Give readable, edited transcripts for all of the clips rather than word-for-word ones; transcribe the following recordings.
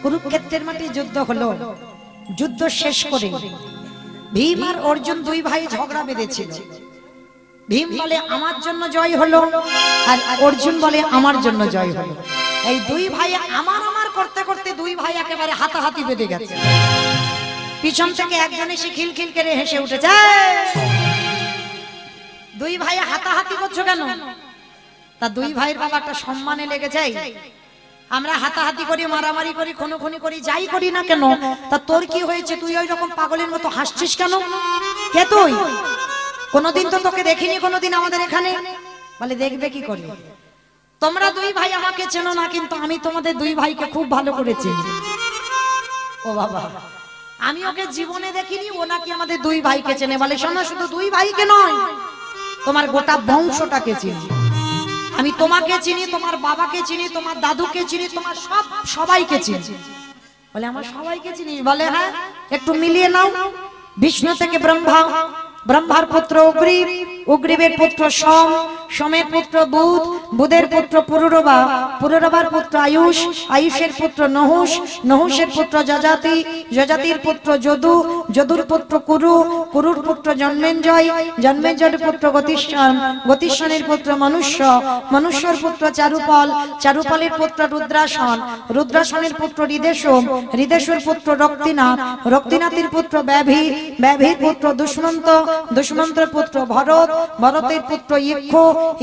কুরুক্ষেত্রের মাঠে যুদ্ধ হলো। যুদ্ধ শেষ করে ভীম আর অর্জুন দুই ভাই ঝগড়া বেঁধেছিল। ভীম বলে আমার জন্য জয় হলো, আর অর্জুন বলে আমার জন্য জয় হলো। এই দুই ভাই আমার আমার করতে করতে দুই ভাই একেবারে হাতাহাতি বেঁধে গেছে। পিছন থেকে একজন এসে খিলখিল করে হেসে উঠেছে, দুই ভাই হাতাহাতি করছো কেন? তা দুই ভাইয়ের বাবা একটা সম্মানে লেগে যায়। আমরা হাতাহাতি করি, মারামারি করি, খুনোখুনি করি, যাই করি না কেন, তা তোর কি হয়েছে? তুই ওই রকম পাগলের মতো হাসছিস কেন? কে তুই? কোনোদিন তো তোকে দেখিনি কোনোদিন আমাদের এখানে। বলে দেখবে কি করে? তোমরা দুই ভাই আমাকে চেনো না, কিন্তু আমি তোমাদের দুই ভাইকে খুব ভালো করে চিনি। ও বাবা, আমি ওকে জীবনে দেখিনি, ও নাকি আমাদের দুই ভাইকে চেনে। বলে শোনো, শুধু দুই ভাইকে নয়, তোমার গোটা বংশটাকে চিনি। আমি তোমাকে চিনি, তোমার বাবাকে চিনি, তোমার দাদুকে চিনি, তোমার সবাইকে চিনি। বলে আমার সবাইকে চিনি? বলে হ্যাঁ, একটু মিলিয়ে নাও। বিষ্ণু থেকে ব্রহ্মা, ব্রহ্মার পুত্র উগ্রীব, উগ্রীবের পুত্র সোম, সোমের পুত্র বুধ, বুধের পুত্র পুরুরবা, পুরুরবার পুত্র আয়ুষ, আয়ুষের পুত্র নহুষ, নহুষের পুত্র যজাতি, যজাতির পুত্র যদু, যদুর পুত্র কুরু, কুরুর পুত্র জন্মেঞ্জয়, জন্মেঞ্জয়ের পুত্র গতিষ্ঠান, গতিষ্ঠানের পুত্র মনুষ্য, মনুষ্যর পুত্র চারুপাল, চারুপালের পুত্র রুদ্রাসন, রুদ্রাসনের পুত্র হৃদেশম, হৃদেশের পুত্র রক্তিনাথ, রক্তিনাথের পুত্র ব্যাভি, ব্যাভির পুত্র দুষ্মন্ত, দুষ্মন্তের পুত্র ভরত, ভরতের পুত্র ইক্ষ,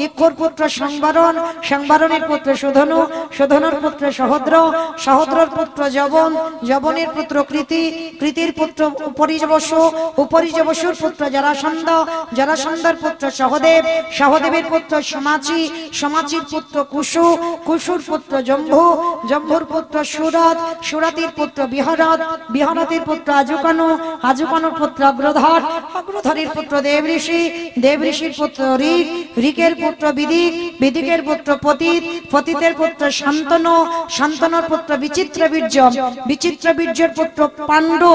ইক্ষর পুত্র সংবরণ, সংবরণের পুত্র সুধনু, সুধনুর পুত্র সহদ্র, সহদ্রর পুত্র যবন, যবনের পুত্র কৃতি, কৃতির পুত্র উপরিযবসু, উপরিযবসুর পুত্র জরাসন্ধ, জরাসন্ধর পুত্র সহদেব, সহদেবের পুত্র সমাচি, সমাচির পুত্র কুশু, কুশুর পুত্র জম্ভু, জম্ভুর পুত্র সুরত, সুরতির পুত্র বিহরত, বিহরতের পুত্র আজুকানু, আজুকানুর পুত্র অগ্রধর, অগ্রধরের পুত্র দেবঋষি, দেবঋষির পুত্র ঋক, ঋকের পুত্র বিদিক, বিদিকের পুত্র পতিত, পতিতের পুত্র শান্তনু, শান্তনুর পুত্র বিচিত্রবীর্য, বিচিত্রবীর্যের পুত্র পাণ্ডু,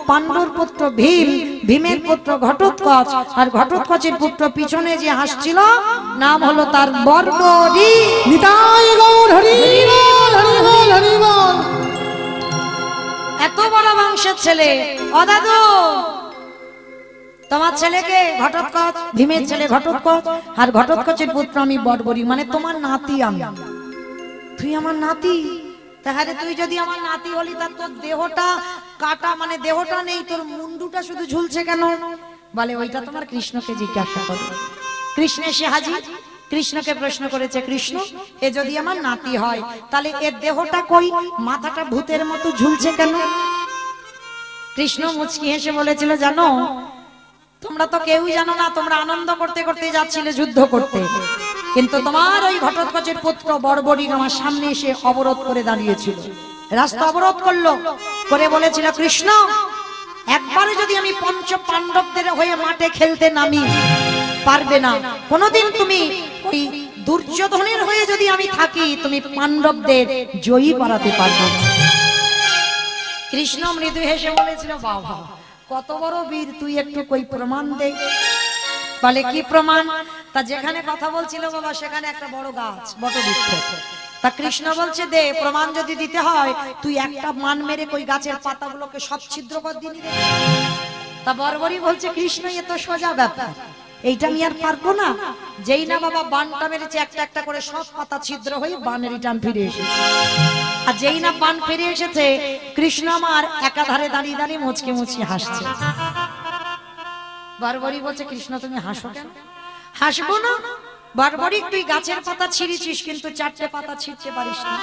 পাণ্ডুর পুত্র ভীম, ভীমের পুত্র ঘটোৎকচ, আর ঘটোৎকচের পুত্র পিছনে যে হাসছিল নাম হলো তার বর্বরী। নিতাই গৌর হরি বল, হরি বল, হরি বল। এত বড় বংশের ছেলে। ও দাদু, তোমার ছেলেকে ঘটোৎকচ, ভীমের ছেলে ঘটোৎকচ, আর ঘটোৎকচের পুত্র আমি বর্বরী, মানে তোমার নাতি আমি। তুই আমার নাতি? তাহলে তুই যদি আমার নাতি হলি, তার তোর দেহটা কাটা, মানে দেহটা নেই, তোর মুন্ডুটা শুধু ঝুলছে কেন? বলে ওইটা তোমার কৃষ্ণকে জিজ্ঞাসা করো। কৃষ্ণ এসে হাজির। কৃষ্ণকে প্রশ্ন করেছে, কৃষ্ণ এ যদি আমার নাতি হয়, তাহলে এর দেহটা কই, মাথাটা ভূতের মতো ঝুলছে কেন? কৃষ্ণ মুচকি হেসে বলেছিল, জানো, তোমরা তো কেউই জানো না, তোমরা আনন্দ করতে করতে যাচ্ছিলে যুদ্ধ করতে, কিন্তু তোমার ওই ঘটোৎকচের পুত্র বর্বরী আমার সামনে এসে অবরোধ করে দাঁড়িয়েছিল, রাস্তা অবরোধ করলো, করে বলেছিল, কৃষ্ণ একবারে যদি আমি পঞ্চ পাণ্ডবদের হয়ে মাঠে খেলতে নামি, পারবে না। কোনদিন তুমি ওই দুর্যোধনের হয়ে যদি আমি থাকি, তুমি পাণ্ডবদের জয়ী করাতে পারবে না। কৃষ্ণ মৃদু হেসে বলেছিল, বাবা কত বড় বীর তুই, একটু কই প্রমাণ দে। বলে কি প্রমাণ? তা যেখানে কথা বলছিল বাবা, সেখানে একটা বড় গাছ, বটবৃক্ষ। তা কৃষ্ণ বলছে, দে, প্রমাণ যদি দিতে হয় তুই একটা মান মেরে কই গাছের পাতাগুলোকে সব ছিদ্র কর দিনি দে। তা বর্বরী বলছে, কৃষ্ণ এ তো সোজা ব্যাপার, এইটা আমি আর পারবো না। যেই না বাবা বানটা মেরেছে, একটা একটা করে সব পাতা ছিদ্র হয়ে বানের রিটার্ন ফিরে এসেছে। আর যেই না বান ফিরে এসেছে, কৃষ্ণ আমার একাধারে দাঁড়িয়ে দাঁড়িয়ে মুচকি মুচকি হাসছে। বর্বরী বলছে, কৃষ্ণ তুমি হাসো কেন? হাসবো না। বর্বরী তুই গাছের পাতা ছিঁড়েছিস, কিন্তু চারটে পাতা ছিঁড়তে পারিস না।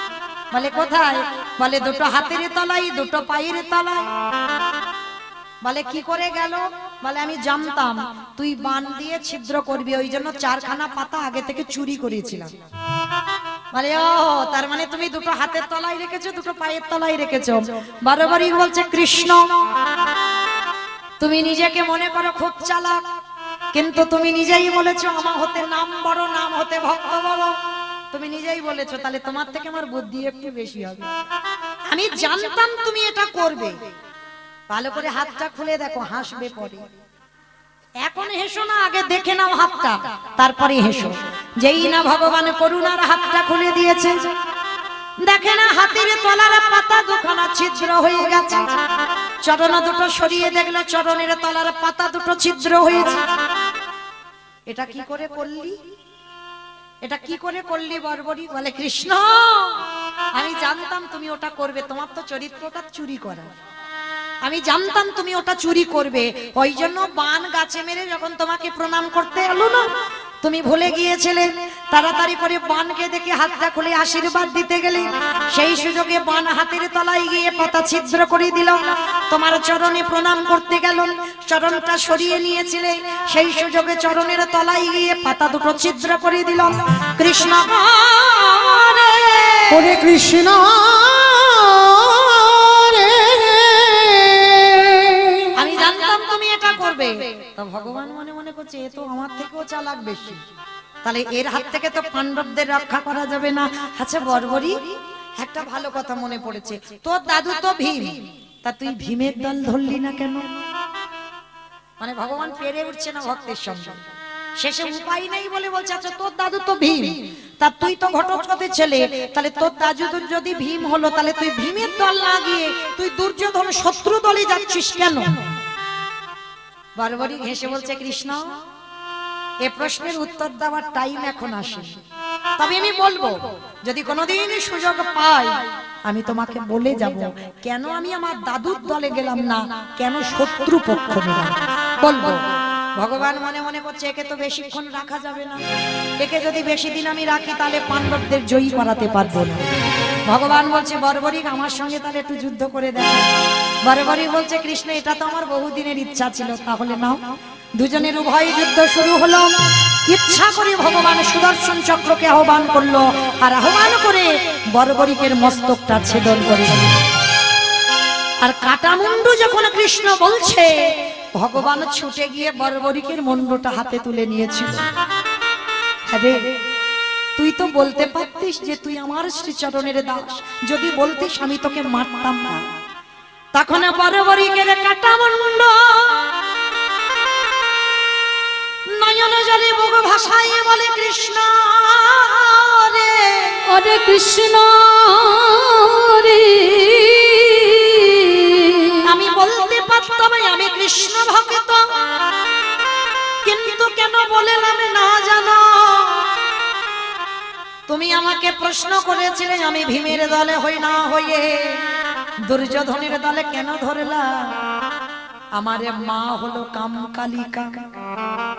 বলে কোথায়? বলে দুটো হাতের তলায়, দুটো পায়ের তলায়। বলে কি করে গেল? বলে আমি জানতাম তুই বান দিয়ে ছিদ্র করবি, ওই জন্য চারখানা পাতা আগে থেকে চুরি করেছিলাম। বলে ও, তার মানে তুমি দুটো হাতের তলায় রেখেছো, দুটো পায়ের তলায় রেখেছো। বর্বরী বলছে, কৃষ্ণ তুমি নিজেকে মনে করো খুব চালাক, কিন্তু তুমি নিজেই বলেছো আমার হতে নাম বড়, নাম হতে ভক্ত বড়। তুমি নিজেই বলেছো, তাহলে তোমার থেকে আমার বুদ্ধি একটু বেশি হবে। আমি জানতাম তুমি এটা করবে। ভালো করে হাতটা খুলে দেখো, হাসবে পরে। এখন হেসো না, আগে দেখে নাও হাতটা, তারপরে হেসো। যেই না ভগবান করুণার হাতটা খুলে দিয়েছে, দেখে না হাতের তলার পাতা দুখানা ছিদ্র হয়ে গেছে। চরণ দুটো সরিয়ে দেখলো চরণের তলার পাতা দুটো ছিদ্র হয়েছে। এটা কি করে করলি, এটা কি করে করলি বর্বরী? বলে কৃষ্ণ আমি জানতাম তুমি ওটা করবে, তোমার তো চরিত্রটা চুরি করা, আমি জানতাম তুমি ওটা চুরি করবে, ওই জন্য বান গাছে মেরে যখন তোমাকে প্রণাম করতে এলো না, তুমি ভুলে গিয়েছিলে। তাড়াতাড়ি করে বানকে দেখে হাতটা খুলে আশীর্বাদ দিতে গেলে সেই সুযোগে বান হাতের তলায় গিয়ে পাতা ছিদ্র করে দিল। তোমার চরণে প্রণাম করতে গেল, চরণটা সরিয়ে নিয়েছিলে, সেই সুযোগে চরণের তলায় গিয়ে পাতা দুটো ছিদ্র করে দিল। কৃষ্ণ ওরে কৃষ্ণ আমি জানতাম তুমি এটা করবে। তো ভগবান মনে মনে করছে এ তো আমার থেকেও চালাক বেশি, তাহলে এর হাত থেকে তো পাণ্ডবদের রক্ষা করা যাবে না। আচ্ছা বর্বরী একটা ভালো কথা মনে পড়েছে, তোর দাদু তো ভীম, তা তুই ভীমের দল ধরলি না কেন? মানে ভগবান পেরে উঠছে না ভক্তের সঙ্গে, শেষে উপায় নেই বলে বলছে আচ্ছা তোর দাদু তো ভীম, তা তুই তো ঘটোৎকচের ছেলে, তাহলে তোর দাদু যদি ভীম হলো তাহলে তুই ভীমের দল না গিয়ে তুই দুর্যোধন শত্রু দলে যাচ্ছিস কেন? বর্বরী হেসে বলছে কৃষ্ণ এ প্রশ্নের উত্তর দেওয়ার টাইম এখন আসে, তবে আমি বলবো যদি কোনোদিন সুযোগ পাই আমি তোমাকে বলে যাব কেন আমি আমার দাদুর দলে গেলাম না, কেন শত্রু পক্ষ নিলাম বলবো। ভগবান মনে মনে করছে একে তো বেশিক্ষণ রাখা যাবে না, একে যদি বেশি দিন আমি রাখি তাহলে পাণ্ডবদের জয়ী করাতে পারবো না। ভগবান বলছে বর্বরী আমার সঙ্গে তাহলে একটু যুদ্ধ করে দেখ। বর্বরী বলছে কৃষ্ণ এটা তো আমার বহুদিনের ইচ্ছা ছিল, তাহলে নাও। দুজনের উভয় যুদ্ধ শুরু হলো। ইচ্ছা করে ভগবান সুদর্শন চক্রকে আহ্বান করলো, আর আহ্বান করে বর্বরীকের মস্তকটা ছেদন করে দিল। আর কাটামুন্ডু যখন কৃষ্ণ বলছে ভগবান ছুটে গিয়ে বর্বরীকের মুন্ডটা হাতে তুলে নিয়েছিল। আরে তুই তো বলতে পারতিস যে তুই আমার শ্রীচরণের দাস, যদি বলতিস আমি তোকে মারতাম না। তখন বর্বরীকের কাটামুন্ডু নয়ন জলে মুখ ভাসাইয়ে বলে কৃষ্ণ রে, ওরে কৃষ্ণ রে, আমি বলতে পারতাম আমি কৃষ্ণ ভক্ত, কিন্তু কেন বললাম না জানো? তুমি আমাকে প্রশ্ন করেছিলে আমি ভীমের দলে হই না হয়ে দুর্যোধনের দলে কেন ধরলা? আমার মা হলো কামকালিকা,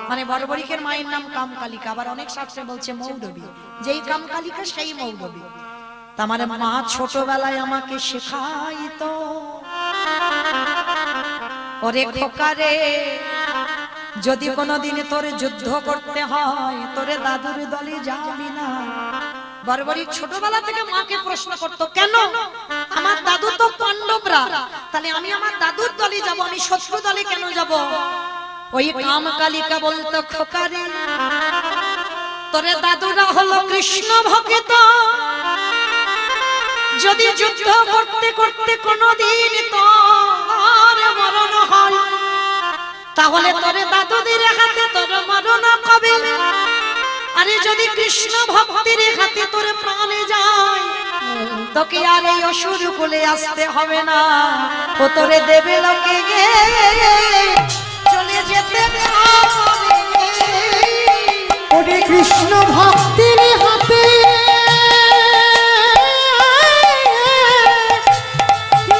মানে বর্বরীকের মায়ের নাম কামকালিকা, আবার অনেক শাস্ত্রে বলছে মৌরবী, যেই কামকালিকা সেই মৌরবী। আমার মা ছোটবেলায় আমাকে শেখাইতো ওরে খোকারে যদি কোনোদিন তোর যুদ্ধ করতে হয় তোরে দাদুর দলে যাবি না। বর্বরী ছোটবেলা থেকে মাকে প্রশ্ন করতো কেন? আমার দাদু তো পাণ্ডবরা, তাহলে আমি আমার দাদুর দলে যাব, আমি শত্রু দলে কেন যাব? ওই কামকালিকা বলতো খোকারে তোরে দাদুরা হলো কৃষ্ণ ভক্ত, যদি যুদ্ধ করতে করতে কোনদিন তোর মরণ হয় তাহলে তোরে দাদুদের হাতে তোর মরণ কবে? আরে যদি কৃষ্ণ ভক্তির হাতে তোর প্রাণে যায় তোকে আর এই অসুর কুলে আসতে হবে না, ও তোরে দেবে লোকে গে চলে যেতে হবে। ওরে কৃষ্ণ ভক্তির হাতে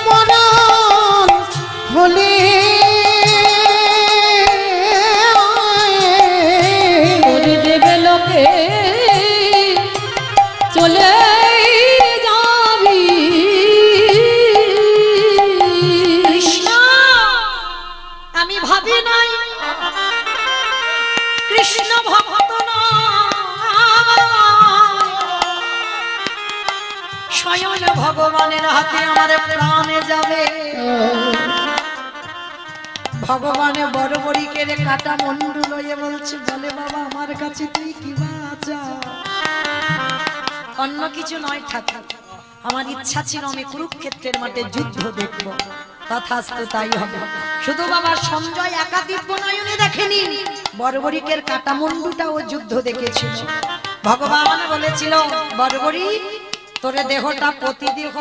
মরণ হলে ওরে দেবে লোকে চলে যাবি। কৃষ্ণ আমি ভাবি নাই কৃষ্ণ ভক্ত স্বয়ং ভগবানের হাতে আমার প্রাণে যাবে। ভগবানে বর্বরীকের কাটা মুন্ডু লয়ে বলছে বলে বাবা আমার কাছে তুই কি বাঁচা, অন্য কিছু নয় ঠাকুর, আমার ইচ্ছা ছিল আমি কুরুক্ষেত্রের মাঠে যুদ্ধ দেখব, তথাস্তু তাই হবে। শুধু বাবা সঞ্জয় একা দিব্য নয়নে দেখেনি, বর্বরীকের কাটা মুন্ডুটাও যুদ্ধ দেখেছিল। ভগবান বলেছিল বর্বরী তোরে দেহটা প্রতিদেহ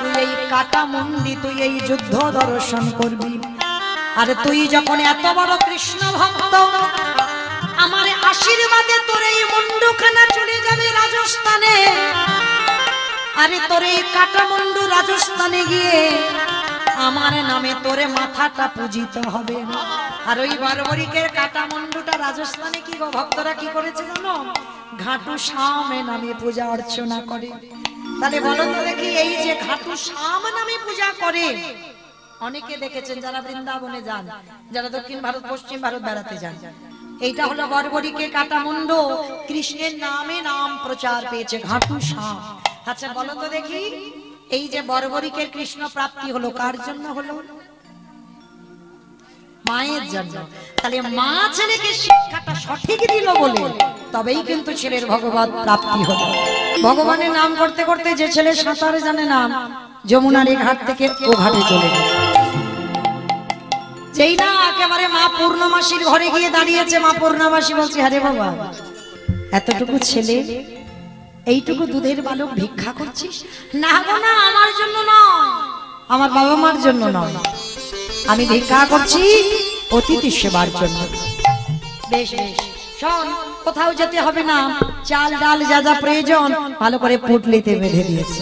তুই এই কাটা মুন্ডি তুই এই যুদ্ধ দর্শন করবি। আর তুই যখন এত বড় কৃষ্ণ ভক্ত, আমার আশীর্বাদে তোর এই মুন্ডখানা চলে যাবে রাজস্থানে। আরে তোর এই কাটা মুন্ডু রাজস্থানে গিয়ে আমার নামে তোরে মাথাটা পূজিত হবে। আর ওই বর্বরিকের কাটা মুন্ডুটা রাজস্থানে কি গো ভক্তরা কি করেছে জানো? ঘাটু শ্যামে নামে পূজা অর্চনা করে। তাহলে বলো তো দেখি, এই যে ঘাটু শ্যাম নামে পূজা করে, অনেকে দেখেছেন যারা বৃন্দাবনে যান, যারা দক্ষিণ ভারত পশ্চিম ভারত বেড়াতে যান, এইটা হলো বর্বরিকের কাটা মুন্ডু, কৃষ্ণের নামে নাম প্রচার পেয়েছে ঘাটু শ্যাম। আচ্ছা বলো তো দেখি, এই যে বর্বরিকের কৃষ্ণ প্রাপ্তি হলো কার জন্য হলো? মায়ের জন্য। তাহলে মা ছেলেকে শিক্ষাটা সঠিক দিল বলে তবেই কিন্তু ছেলের ভগবত প্রাপ্তি হলো। ভগবানের নাম করতে করতে যে ছেলে সাঁতার জানে না, যমুনার এই ঘাট থেকে ও ঘাটে চলে গেল। যেই না একেবারে মা পূর্ণমাসীর ঘরে গিয়ে দাঁড়িয়েছে, মা পূর্ণমাসী বলছে, আরে বাবা এতটুকু ছেলে এইটুকু দুধের বালক ভিক্ষা করছিস? না গো না, আমার জন্য নয়, আমার বাবা মার জন্য নয়, আমি ভিক্ষা করছি অতিথি সেবার জন্য। বেশ বেশ, শোন, কোথাও যেতে হবে না, চাল ডাল যা যা প্রয়োজন ভালো করে পুটলিতে বেঁধে দিয়েছে।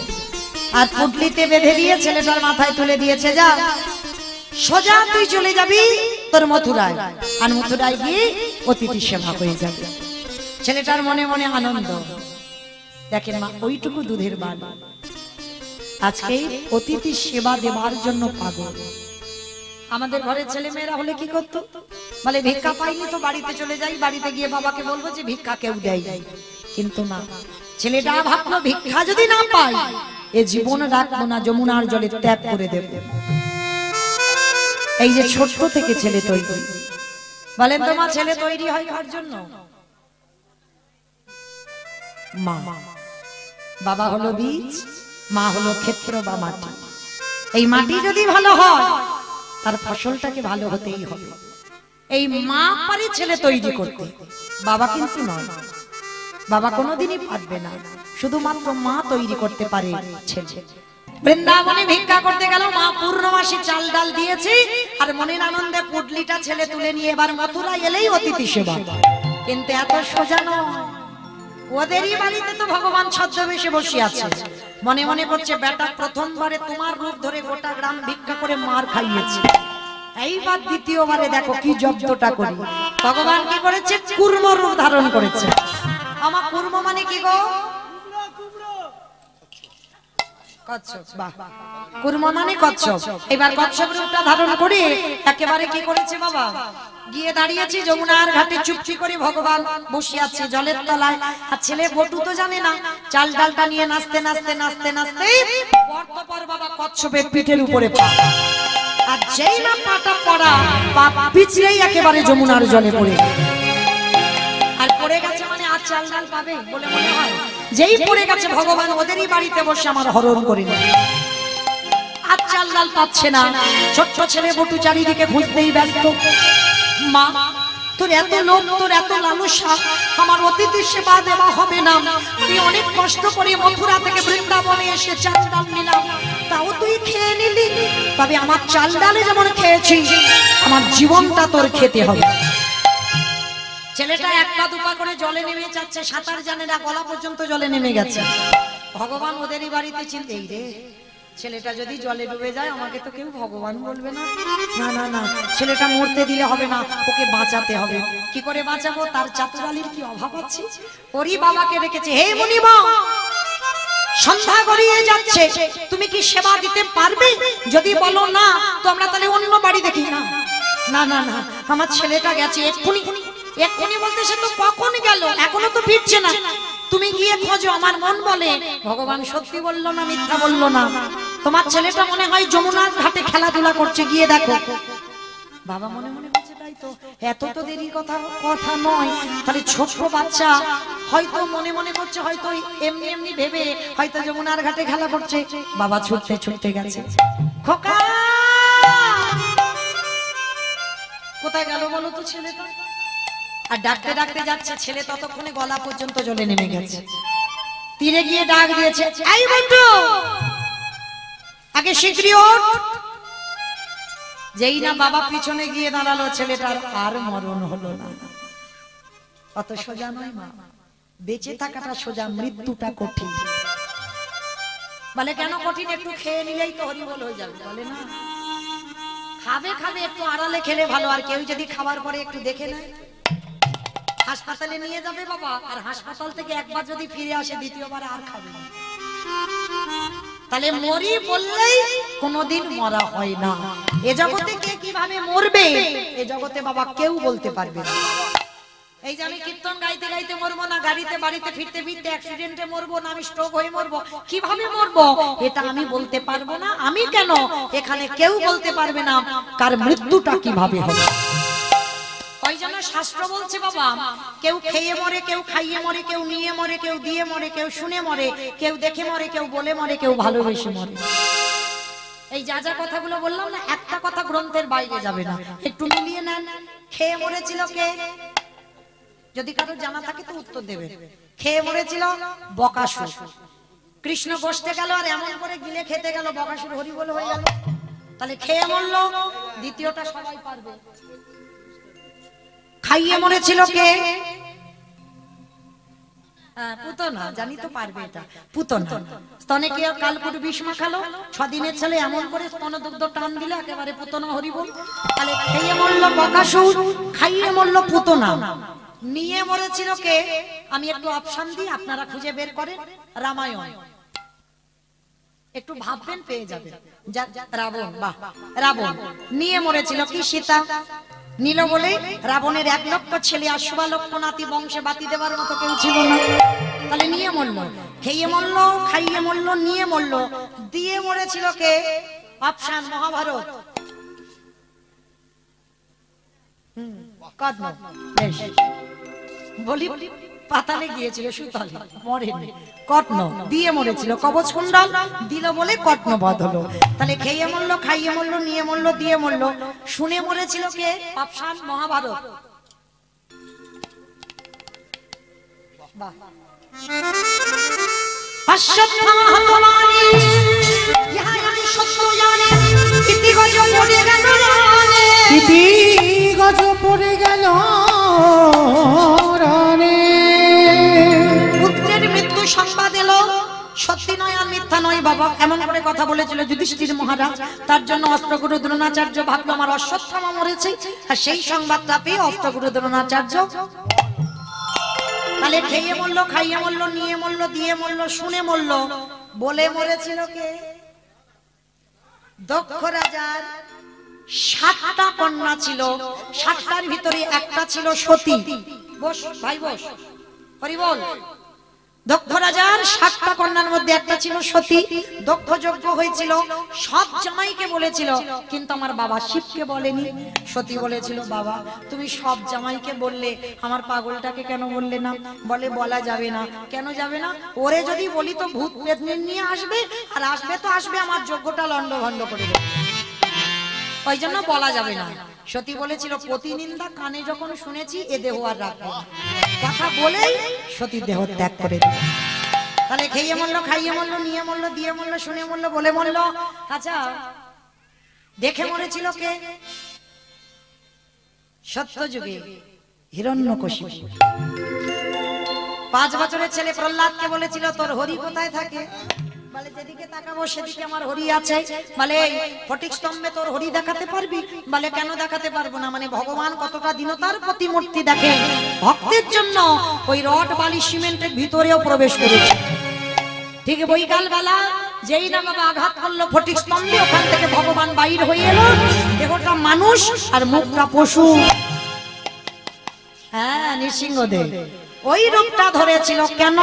আর পুটলিতে বেঁধে দিয়ে ছেলেটার মাথায় তুলে দিয়েছে, যা সোজা তুই চলে যাবি তোর মথুরায়, আর মথুরায় গিয়ে অতিথি সেবা হয়ে যাবে। ছেলেটার মনে মনে আনন্দ। দেখেন মা, ওইটুকু দুধের বাল আজকে অতিথি সেবা দেওয়ার জন্য পাগল। আমাদের ঘরের ছেলে মেয়েরা হলে কি করতো? বলে ভিক্ষা পাইনি তো বাড়িতে চলে যাই, বাড়িতে গিয়ে বাবাকে বলবো যে ভিক্ষা কেউ দেয়। কিন্তু না, ছেলেটা ভাবলো ভিক্ষা যদি না পাই এ জীবন রাখবো না, যমুনার জলে ত্যাগ করে দেব। এই যে ছোট্ট থেকে ছেলে তৈরি, বলেন তোমার ছেলে তৈরি হয় কার জন্য? মা। বাবা হলো বীজ, মা হলো ক্ষেত্র বা মাটি। এই মাটি যদি ভালো হয় তার ফসলটাকে ভালো হতেই হবে। এই মা পারে ছেলে তৈরি করতে, বাবা কিন্তু নয়। বাবা কোনোদিনই পারবে না, শুধুমাত্র মা তৈরি করতে পারে ছেলে। বৃন্দাবনে ভিক্ষা করতে গেল, মা পূর্ণমাসী চাল ডাল দিয়েছে, আর মনের আনন্দে পুটলিটা ছেলে তুলে নিয়ে এবার মথুরা এলেই অতিথি সেবা। কিন্তু এত সোজা নয়, ওদেরই বাড়িতে তো ভগবান ছদ্মবেশে বসে আছে। মনে মনে করছে, বেটা প্রথমবারে তোমার রূপ ধরে গোটা গ্রাম ভিক্ষা করে মার খাইয়েছে, এইবার দ্বিতীয়বারে দেখো কি জব্দটা করি। ভগবান কি করেছে? কুর্ম রূপ ধারণ করেছে। আমার কুর্ম মানে কি গো? কচ্ছপ। বাহ, কুর্ম মানে কচ্ছপ। এবার কচ্ছপ রূপটা ধারণ করে একেবারে কি করেছে বাবা? গিয়ে দাঁড়িয়েছি যমুনার ঘাটে, চুপটি করে ভগবান বসে আছে জলের তলায়। আর ছেলে বটু তো জানে না, চাল ডালটা নিয়ে নাচতে নাচতে নাচতে নাচতে পর বাবা কচ্ছপের পিঠের উপরে পা। আর যেই না পাটা পড়া, পা পিছলেই একেবারে যমুনার জলে পড়ে। আর পড়ে গেছে মানে আর চাল ডাল পাবে বলে মনে হয়? যেই পড়ে গেছে ভগবান ওদেরই বাড়িতে বসে আমার হরণ করে নেবে। আর চাল ডাল পাচ্ছে না, ছোট্ট ছেলে বটু চারিদিকে খুঁজতেই ব্যস্ত। মা, তোর এত লোভ, তোর এত লালসা, আমার অতিথি সেবা দেওয়া হবে না। আমি অনেক কষ্ট করে মথুরা থেকে বৃন্দাবনে এসে চাল ডাল নিলাম, তাও তুই খেয়ে নিলি। তবে আমার চাল ডালে যেমন খেয়েছি, আমার জীবনটা তোর খেতে হবে। ছেলেটা একটা দুপা করে জলে নেমে যাচ্ছে, সাঁতার জানে না, গলা পর্যন্ত জলে নেমে গেছে। ভগবান ওদেরই বাড়িতে চিন্তা, এই রে ছেলেটা যদি জলে ডুবে যায় আমাকে তো কেউ ভগবান বলবে না। না না না, ছেলেটা মরতে দিলে হবে না, ওকে বাঁচাতে হবে। কি করে বাঁচাবো? তার চাতুরালির কি অভাব আছে? ওরই বাবাকে রেখেছে, হে মুনিবা, সন্ধ্যা গড়িয়ে যাচ্ছে, তুমি কি সেবা দিতে পারবে? যদি বলো না তো আমরা তাহলে অন্য বাড়ি দেখি। না না না না, আমার ছেলেটা গেছে এক্ষুনি। এক্ষুনি বলতে সে তো কখন গেল, এখনো তো ফিরছে না, তুমি গিয়ে খোঁজো। আমার মন বলে ভগবান সত্যি বললো না মিথ্যা বললো না, তোমার ছেলেটা মনে হয় যমুনার ঘাটে খেলাধুলা করছে, গিয়ে দেখো। বাবা মনে মনে বলছে, তাই তো, এত তো দেরির কথা নয়। তাহলে ছোট্ট বাচ্চা হয়তো মনে মনে করছে, হয়তো এমনি এমনি ভেবে হয়তো যমুনার ঘাটে খেলা করছে। বাবা ছুটতে ছুটতে গেছে, খোকা কোথায় গেল বলো তো ছেলেটা? আর ডাকতে ডাকতে যাচ্ছে, ছেলে ততক্ষণে গলা পর্যন্ত জলে নেমে গেছে। তীরে গিয়ে ডাক দিয়েছে, এই বন্ধু, আগে শীঘ্রই ওঠ। যেই না বাবা পিছনে গিয়ে দাঁড়ালো, ছেলেটার আর মরণ হলো না। অত সোজা নয় মা, বেঁচে থাকাটা সোজা, মৃত্যুটা কঠিন। বলে কেন কঠিন? একটু খেয়ে নিলেই তো হরিবোল হয়ে যাবে। বলে না, খাবে খাবে একটু আড়ালে খেলে ভালো। আর কেউ যদি খাবার পরে একটু দেখে নেয়, হাসপাতালে নিয়ে যাবে বাবা, আর হাসপাতাল থেকে একবার যদি ফিরে আসে দ্বিতীয়বার আর খাবে না। তাহলে মরি বললেই কোনোদিন মরা হয় না। এ জগতে কে কিভাবে মরবে এ জগতে বাবা কেউ বলতে পারবে না। এই যে আমি কীর্তন গাইতে গাইতে মরবো না, গাড়িতে বাড়িতে ফিরতে ফিরতে অ্যাক্সিডেন্টে মরবো না, আমি স্ট্রোক হয়ে মরবো, কিভাবে মরবো এটা আমি বলতে পারবো না। আমি কেন, এখানে কেউ বলতে পারবে না কার মৃত্যুটা কিভাবে হবে। ওই জন্য শাস্ত্র বলছে বাবা, কেউ খেয়ে মরে, কেউ খাইয়ে মরে, কেউ নিয়ে মরে, কেউ দিয়ে মরে, কেউ শুনে মরে, কেউ দেখে মরে, কেউ বলে মরে, কেউ ভালোবেসে মরে। এই যা যা কথাগুলো বললাম না, একটা কথা গ্রন্থের বাইরে যাবে না, একটু মিলিয়ে নেন। খেয়ে মরেছিল কে? যদি কারো জানা থাকে তো উত্তর দেবে। খেয়ে মরেছিল বকাসুর। কৃষ্ণ বসতে গেল আর এমন করে গিলে খেতে গেল, বকাসুর হরিবোল হয়ে গেল। তাহলে খেয়ে মরলো, দ্বিতীয়টা সবাই পারবে। খাইয়ে মরেছিল কে? পুতনা, জানি তো পারবে এটা, পুতনা। স্তনে কে কালকুট বিষ মাখালো, 6 দিনের ছেলে এমন করে স্তন দুগ্ধ টান দিলে একেবারে পুতনা হরিবোল। তাহলে খেয়ে মরলো বকাসুর, খাইয়ে মরলো পুতনা। নিয়ে মরেছিল কে? আমি একটু অপশন দিই, আপনারা খুঁজে বের করেন। রামায়ণ, একটু ভাববেন পেয়ে যাবেন। রাবণ, বাহ, রাবণ। নিয়ে মরেছিল কি? সীতা। নীল বলে রাবণের 1 লক্ষ ছেলে আর 16 লক্ষ নাতি, বংশে বাতি দেওয়ার মতো কেউ ছিল না। তাহলে নিয়ে মরলো, খেয়ে মরলো, খাইয়ে মরলো, নিয়ে মরলো। দিয়ে মরেছিল কে? অপশন মহাভারত। কর্ণ। বেশ, বলি পাতালে গিয়েছিল, সুতলে মরেনি। কর্ণ দিয়ে মরেছিল, কবচ কুণ্ডল দিল বলে কর্ণ বধ হলো। তাহলে খেয়ে মরলো, খাইয়ে মরলো, নিয়ে মরলো, দিয়ে মরলো। শুনে মরেছিল কে? অপশন মহাভারত। অশ্বত্থামা হতমানি, ইহা আমি সত্য জানি, ইতি গজ পড়ে গেল রানে, ইতি গজ পড়ে গেল রানে। পুত্রের মৃত্যু সংবাদ এলো, সত্যি নয় আর মিথ্যা নয় বাবা, এমন করে কথা বলেছিল যুধিষ্ঠির মহারাজ। তার জন্য অষ্টগুরু দ্রোণাচার্য ভাবলো আমার অশ্বত্থামা মরেছে, আর সেই সংবাদটা পেয়ে অষ্টগুরু দ্রোণাচার্য। তাহলে খেয়ে মরলো, খাইয়ে মরলো, নিয়ে মরলো, দিয়ে মরলো, শুনে মরলো। বলে মরেছিল কে? দক্ষ রাজার 7টা কন্যা ছিল, 7টার ভিতরে একটা ছিল সতী। বস ভাই বস, হরি বল। দক্ষ রাজার 7টা কন্যার মধ্যে একটা ছিল সতী। দক্ষ যজ্ঞ হয়েছিল, সব জামাইকে বলেছিল, কিন্তু আমার বাবা শিবকে বলেনি। সতী বলেছিল, বাবা তুমি সব জামাইকে বললে, আমার পাগলটাকে কেন বললে না? বলে বলা যাবে না। কেন যাবে না? ওরে যদি বলি তো ভূত প্রেত নিয়ে আসবে, আর আসবে তো আসবে, আমার যজ্ঞটা লন্ডভন্ড করে দেবে, ওই জন্য বলা যাবে না। সতী বলেছিল, প্রতিনিন্দা কানে যখন শুনেছি এ দেহ আর রাখবো না। কথা বলেই সতী দেহ ত্যাগ করে দিল। তাহলে খেয়ে মরলো, খাইয়ে মরলো, নিয়ে মরলো, দিয়ে মরলো, শুনে মরলো, বলে মরলো। আচ্ছা, দেখে মরেছিল কে? সত্যযুগে হিরণ্যকশিপু। 5 বছরের ছেলে প্রহ্লাদকে বলেছিল, তোর হরি কোথায় থাকে? বলে যেদিকে তাকাবো সেদিকে আমার হরি আছে। বলে ফটিক স্তম্ভে তোর হরি দেখাতে পারবি? বলে কেন দেখাতে পারবো না? মানে ভগবান কতটা দীনতার প্রতিমূর্তি দেখে, ভক্তের জন্য ওই রড বালি সিমেন্টের ভিতরেও প্রবেশ করেছে। ঠিক বৈকাল বেলা যেই না বাবা আঘাত করলো ফটিক স্তম্ভে, ওখান থেকে ভগবান বাইর হয়ে এলো, দেহটা মানুষ আর মুখটা পশু। হ্যাঁ, নৃসিংহদেব ওই রূপটা ধরেছিল। কেন?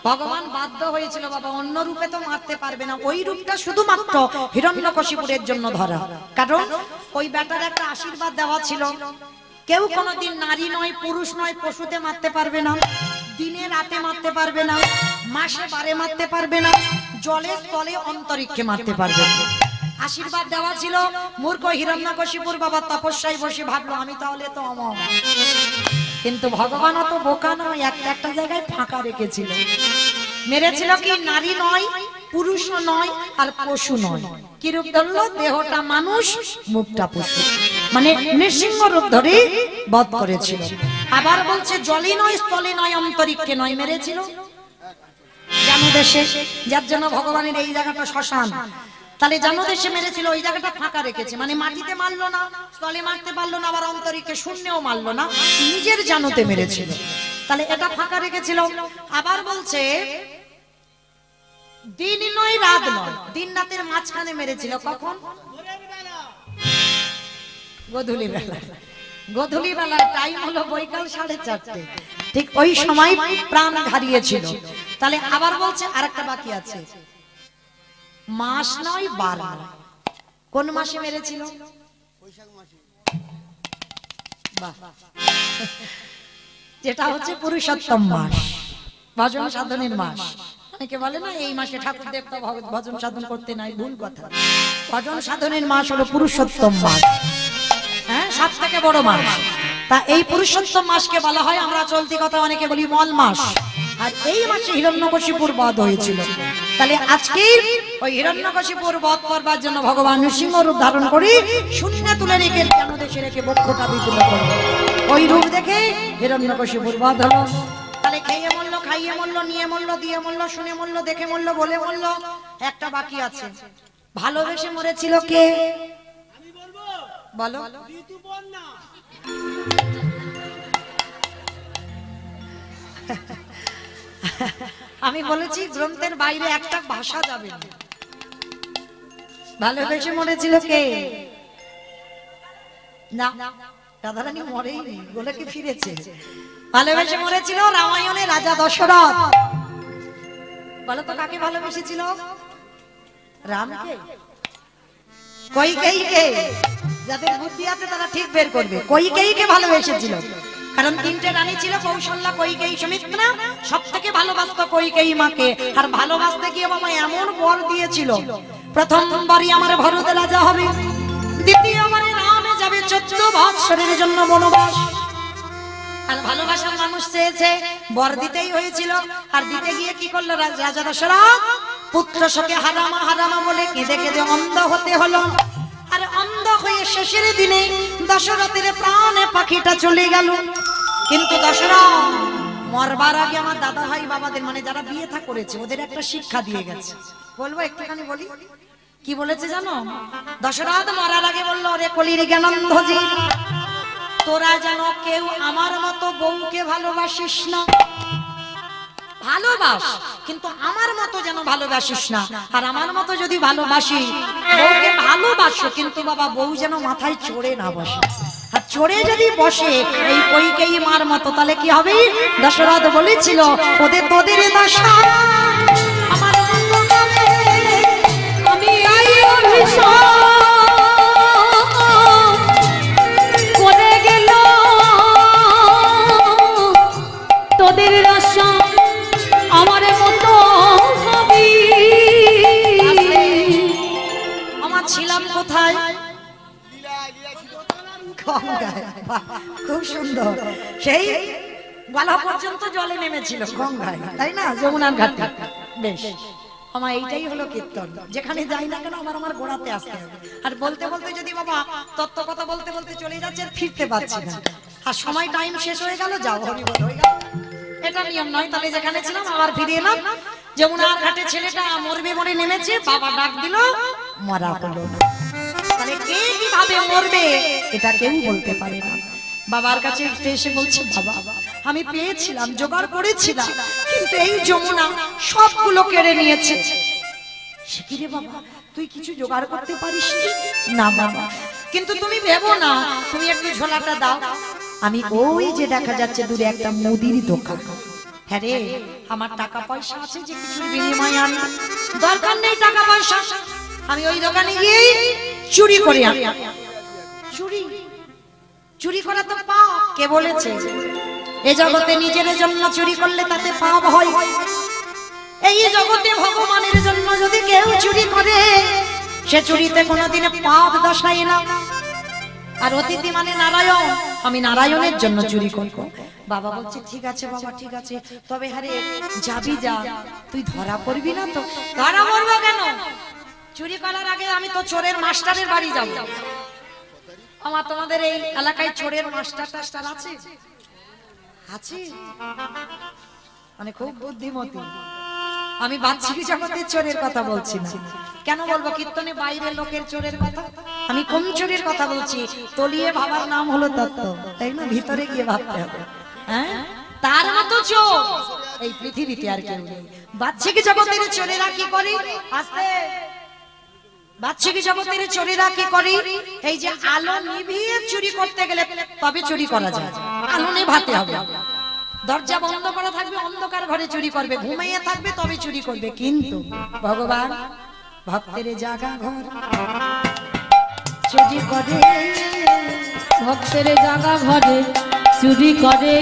ভগবান বাধ্য হয়েছিল, বাবা অন্য রূপে তো মারতে পারবে না, ওই রূপটা শুধুমাত্র হিরণ্যকশিপুরের জন্য ধরা। কারণ ওই ব্যাটার একটা আশীর্বাদ দেওয়া ছিল, কেউ কোনোদিন নারী নয়, পুরুষ নয়, পশুতে মারতে পারবে না, দিনে রাতে মারতে পারবে না, মাসে বারে মারতে পারবে না, জলে স্থলে অন্তরিক্ষে মারতে পারবে না। আশীর্বাদ দেওয়া ছিল। মূর্খ হিরণ্যকশিপুর বাবা তপস্যায় বসে ভাবলো, আমি তাহলে তো অমর। কিন্তু ভগবান অত বোকা নয়, একটা জায়গায় ফাঁকা রেখেছিল। মেরেছিল কি? নারী নয়, পুরুষও নয় আর পশু নয়। কি রূপ ধরলো? দেহটা মানুষ, মুখটা পশু, মানে নৃসিংহ রূপ ধরে বধ করেছিল। আবার বলছে জলে নয়, স্থলে নয়, অন্তরিক্ষে নয়, মেরেছিল জানো দেশে, যার জন্য ভগবানের এই জায়গাটা শ্মশান। তাহলে জানো দেশে মেরেছিল, ওই জায়গাটা ফাঁকা রেখেছে, মানে মাটিতে মারলো না, স্থলে মারতে পারলো না, আবার অন্তরিক্ষে শূন্যেও মারলো না, নিজের জানোতে মেরেছিল। তাহলে এটা ফাঁকা রেখেছিল। আবার বলছে দিন নয় রাত নয়, দিন রাতের মাঝখানে মেরেছিল। কখন? গোধূলি বেলা। গোধূলি বেলার টাইম হলো বৈকাল 4:30, ঠিক ওই সময় প্রাণ হারিয়েছিল। তাহলে আবার বলছে আরেকটা বাকি আছে, মাস নয় বার নয়। কোন মাসে মেরেছিল? বাহ, যেটা হচ্ছে পুরুষোত্তম মাস, ভজন সাধনের মাস। অনেকে বলে না এই মাসে ঠাকুর দেবতা ভজন সাধন করতে নাই, ভুল কথা। ভজন সাধনের মাস হলো পুরুষোত্তম মাস, হ্যাঁ, সব থেকে বড় মাস। তা এই পুরুষোত্তম মাসকে বলা হয়, আমরা চলতি কথা অনেকে বলি মল মাস। আর এই মাসে হিরণ্যকশিপুর বধ হয়েছিল। তাহলে আজকে ওই হিরণ্যকশিপুর বধ করবার জন্য ভগবান নৃসিংহ রূপ ধারণ করে শূন্য তুলে রেখে কেন দেশে রেখে বক্ষটা বিপুল করলো। ওই রূপ দেখে হিরণ্যকশিপুর বধ হলো। তাহলে খেয়ে মরল, খাইয়ে মরল, নিয়ে মরল, দিয়ে মরল, শুনে মরল, দেখে মরল, বলে মরল। একটা বাকি আছে, ভালোবেসে মরেছিল কে? বলো। আমি বলেছি গ্রন্থের বাইরে একটা ভাষা যাবে না। ভালোবেসে মরেছিল কে? না, রাধারানী মরেইনি, বলে কি ফিরেছে। ভালোবেসে মরেছিল রামায়ণে রাজা দশরথ। বলো তো কাকে ভালোবেসেছিল? রামকে, কইকেয়ীকে। যাদের বুদ্ধি আছে তারা ঠিক বের করবে। কইকেয়ীকে ভালোবেসেছিল, কারণ তিনটে রানী ছিল, কৌশল্যা, কইকেয়ী, সুমিত্রা। সবথেকে ভালোবাসতো কইকেয়ী মাকে। আর ভালোবাসতে গিয়ে বাবা এমন বর দিয়েছিল, প্রথমবারই আমার ভরত রাজা হবে, দ্বিতীয়বারে রামে যাবে 14 বৎসরের জন্য বনবাস। আর ভালোবাসার মানুষ চেয়েছে, বর দিতেই হয়েছিল। আর দিতে গিয়ে কি করলো রাজা দশরথ? পুত্র শোকে হারামা হারামা বলে কেঁদে কেঁদে অন্ধ হতে হলো। আর অন্ধ হয়ে শেষের দিনে দশরথের প্রাণে পাখিটা চলে গেল। কিন্তু দশরথ মরবার আগে আমার দাদা ভাই বাবাদের, মানে যারা বিয়ে থা করেছে, ওদের একটা শিক্ষা দিয়ে গেছে। বলবো একটুখানি বলি। কি বলেছে জানো? দশরথ মরার আগে বললো, রে কলির জ্ঞানন্ধজি, তোরা যেন কেউ আমার মতো বউকে ভালোবাসিস না। ভালোবাস, কিন্তু আমার মতো যেন ভালোবাসিস না। আর আমার মতো যদি ভালোবাসি, বউকে ভালোবাসো, কিন্তু বাবা বউ যেন মাথায় চড়ে না বসে। আর চড়ে যদি বসে এই কইকেয়ী মার মতো, তাহলে কি হবে? দশরথ বলেছিল, ওদের তোদের দশা আমার আমি এই অভিশাপ করে গেল তোদের দশা আমার মতো হবি। আমার ছিলাম কোথায়? গঙ্গায়। খুব সুন্দর। সেই গলা পর্যন্ত জলে নেমেছিল গঙ্গায়, তাই না? যমুনার ঘাটে। বেশ, আমার এইটাই হলো কীর্তন। যেখানে যাই না কেন আমার গোড়াতে আসতে হবে। আর বলতে বলতে যদি বাবা তত্ত্ব কথা বলতে বলতে চলে যাচ্ছে, আর ফিরতে পারছি না, আর সময় টাইম শেষ হয়ে গেল, যাও হরি বল হয়ে গেল, এটা নিয়ম নয়। তাহলে যেখানে ছিলাম আবার ফিরে এলাম। যমুনার ঘাটে ছেলেটা মরবে মরে নেমেছে, বাবা ডাক দিল, মরা হলো না। তাহলে কে কিভাবে মরবে এটা কেউ বলতে পারে না। বাবার কাছে এসে বলছে, বাবা আমি পেয়েছিলাম, জোগাড় করেছিলাম, কিন্তু এই যমুনা সবগুলো কেড়ে নিয়েছে। শিখিরে বাবা, তুই কিছু জোগাড় করতে পারিস না? বাবা, কিন্তু তুমি ভেবো না, তুমি একটু ঝোলাটা দাও। আমি ওই যে দেখা যাচ্ছে দূরে একটা মুদির দোকান, হ্যাঁ রে, আমার টাকা পয়সা আছে যে কিছুর বিনিময়ে আনি, দরকার নেই টাকা পয়সা, আমি ওই দোকানে গিয়ে চুরি করে আনি। চুরি চুরি করা তো পাপ। কে বলেছে? এই জগতে নিজের জন্য চুরি করলে তাতে পাপ হয়। এই জগতে ভগবানের জন্য যদি কেউ চুরি করে, সে চুরিতে কোনোদিন পাপ দশায় না। আর অতিথি মানে নারায়ণ, আমি নারায়ণের জন্য চুরি করব। বাবা বলছে ঠিক আছে বাবা ঠিক আছে, তবে হারে যাবি যা, তুই ধরা পড়বি না তো। ধরা পড়বো কেন? চুরি করার আগে আমি তো চোরের মাস্টারের বাড়ি যাব। আমার তোমাদের এই এলাকায় চোরের মাস্টার টাস্টার আছে? আছে, মানে খুব বুদ্ধিমতী। আমি বাহ্যিক জগতের চোরের কথা বলছি না। কেন বলবো? কীর্তনে বাইরের লোকের চোরের কথা। আমি কোন চোরের কথা বলছি? তলিয়ে ভাবার নাম হলো তত্ত্ব, তাই না? ভিতরে গিয়ে ভাবতে হবে। হ্যাঁ, তার মতো চোর এই পৃথিবীতে আর কেউ নেই। বাহ্যিক জগতের চোরেরা কি করে? আস্তে, বাহ্যিক জগতের চোরেরা কি করে? এই যে আলো নিভিয়ে চুরি করতে গেলে তবে চুরি করা যায়, আলো নেভাতে হবে। দরজা বন্ধ করা থাকবে, অন্ধকার ঘরে চুরি করবে, ঘুমাইয়ে থাকবে তবে চুরি করবে। কিন্তু ভগবান ভক্তের জাগা ঘর চুরি করে, ভক্তের জাগা ঘরে চুরি করে।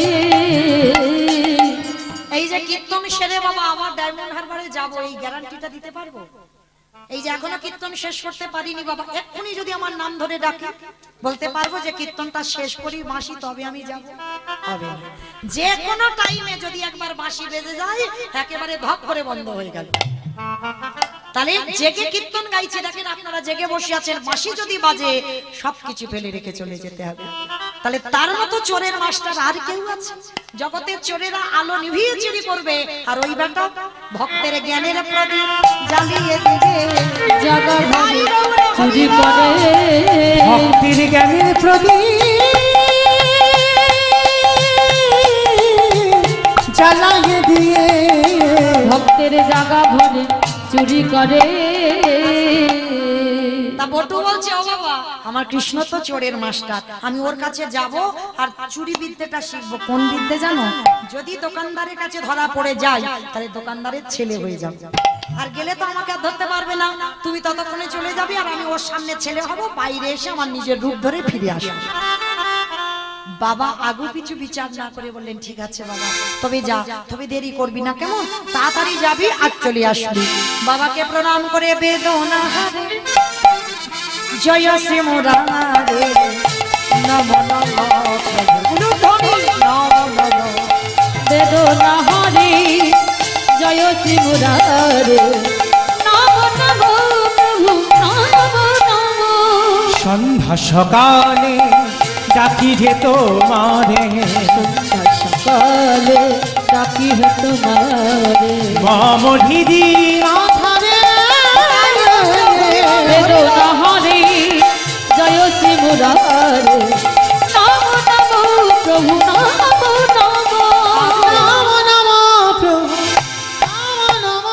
এই যে কীর্তন সেরে বাবা আবার ডায়মন্ড হারবারে যাবো, এই গ্যারান্টিটা দিতে পারবো? এই যে এখনো কীর্তন শেষ করতে পারিনি বাবা, এক্ষুনি যদি আমার নাম ধরে ডাকে বলতে পারবো যে কীর্তনটা শেষ করি বাঁশি তবে আমি যাব? হবে না। যে কোনো টাইমে যদি একবার বাঁশি বেজে যায় একেবারে ধপ করে বন্ধ হয়ে গেল। তাহলে জেগে কীর্তন গাইছে, দেখেন আপনারা জেগে বসে আছেন, বাঁশি যদি বাজে সবকিছু ফেলে রেখে চলে যেতে হবে। তাহলে তার মতো চোরের মাস্টার আর কেউ আছে? জগতের চোরেরা আলো নিভিয়ে চুরি করবে, আর ওই বেটা ভক্তের জ্ঞানের প্রদীপ জ্বালিয়ে দিবে জাগা ঘরে চুরি করে। ভক্তির জ্ঞানের প্রদীপ জ্বালাইয়ে দিয়ে ভক্তের জাগা ঘরে চুরি করে। তা বটু বলছে, ও বাবা আমার কৃষ্ণ তো চোরের মাস্টার, আমি ওর কাছে যাব আর চুরি বিদ্যাটা শিখবো। কোন বিদ্যে জানো? যদি দোকানদারের কাছে ধরা পড়ে যাই তাহলে দোকানদারের ছেলে হয়ে যাবে, আর গেলে তো আমাকে আর ধরতে পারবে না। তুমি ততক্ষণে চলে যাবে আর আমি ওর সামনে ছেলে হব, বাইরে এসে আমার নিজের রূপ ধরে ফিরে আসবো। বাবা আগু পিছু বিচার না করে বললেন ঠিক আছে বাবা, তবে যা, তবে দেরি করবি না, কেমন? তাড়াতাড়ি যাবি আর চলে আসবি। বাবাকে প্রণাম করে বেদনা হারে জয় শ্রী মুরারে নম নম প্রভু ধ্বনি নম নম বেদনা হরে জয় শ্রী মুরারে নম নম প্রভু নম নম। সন্ধ্যা সকালে ডাকি যে তোমারে, সন্ধ্যা সকালে ডাকি হে তোমারে, মম হৃদি আধারে বেদনা হরে জয় শ্রী মুরারে নম নম প্রভু নম নম। নম নম প্রভু নম নম।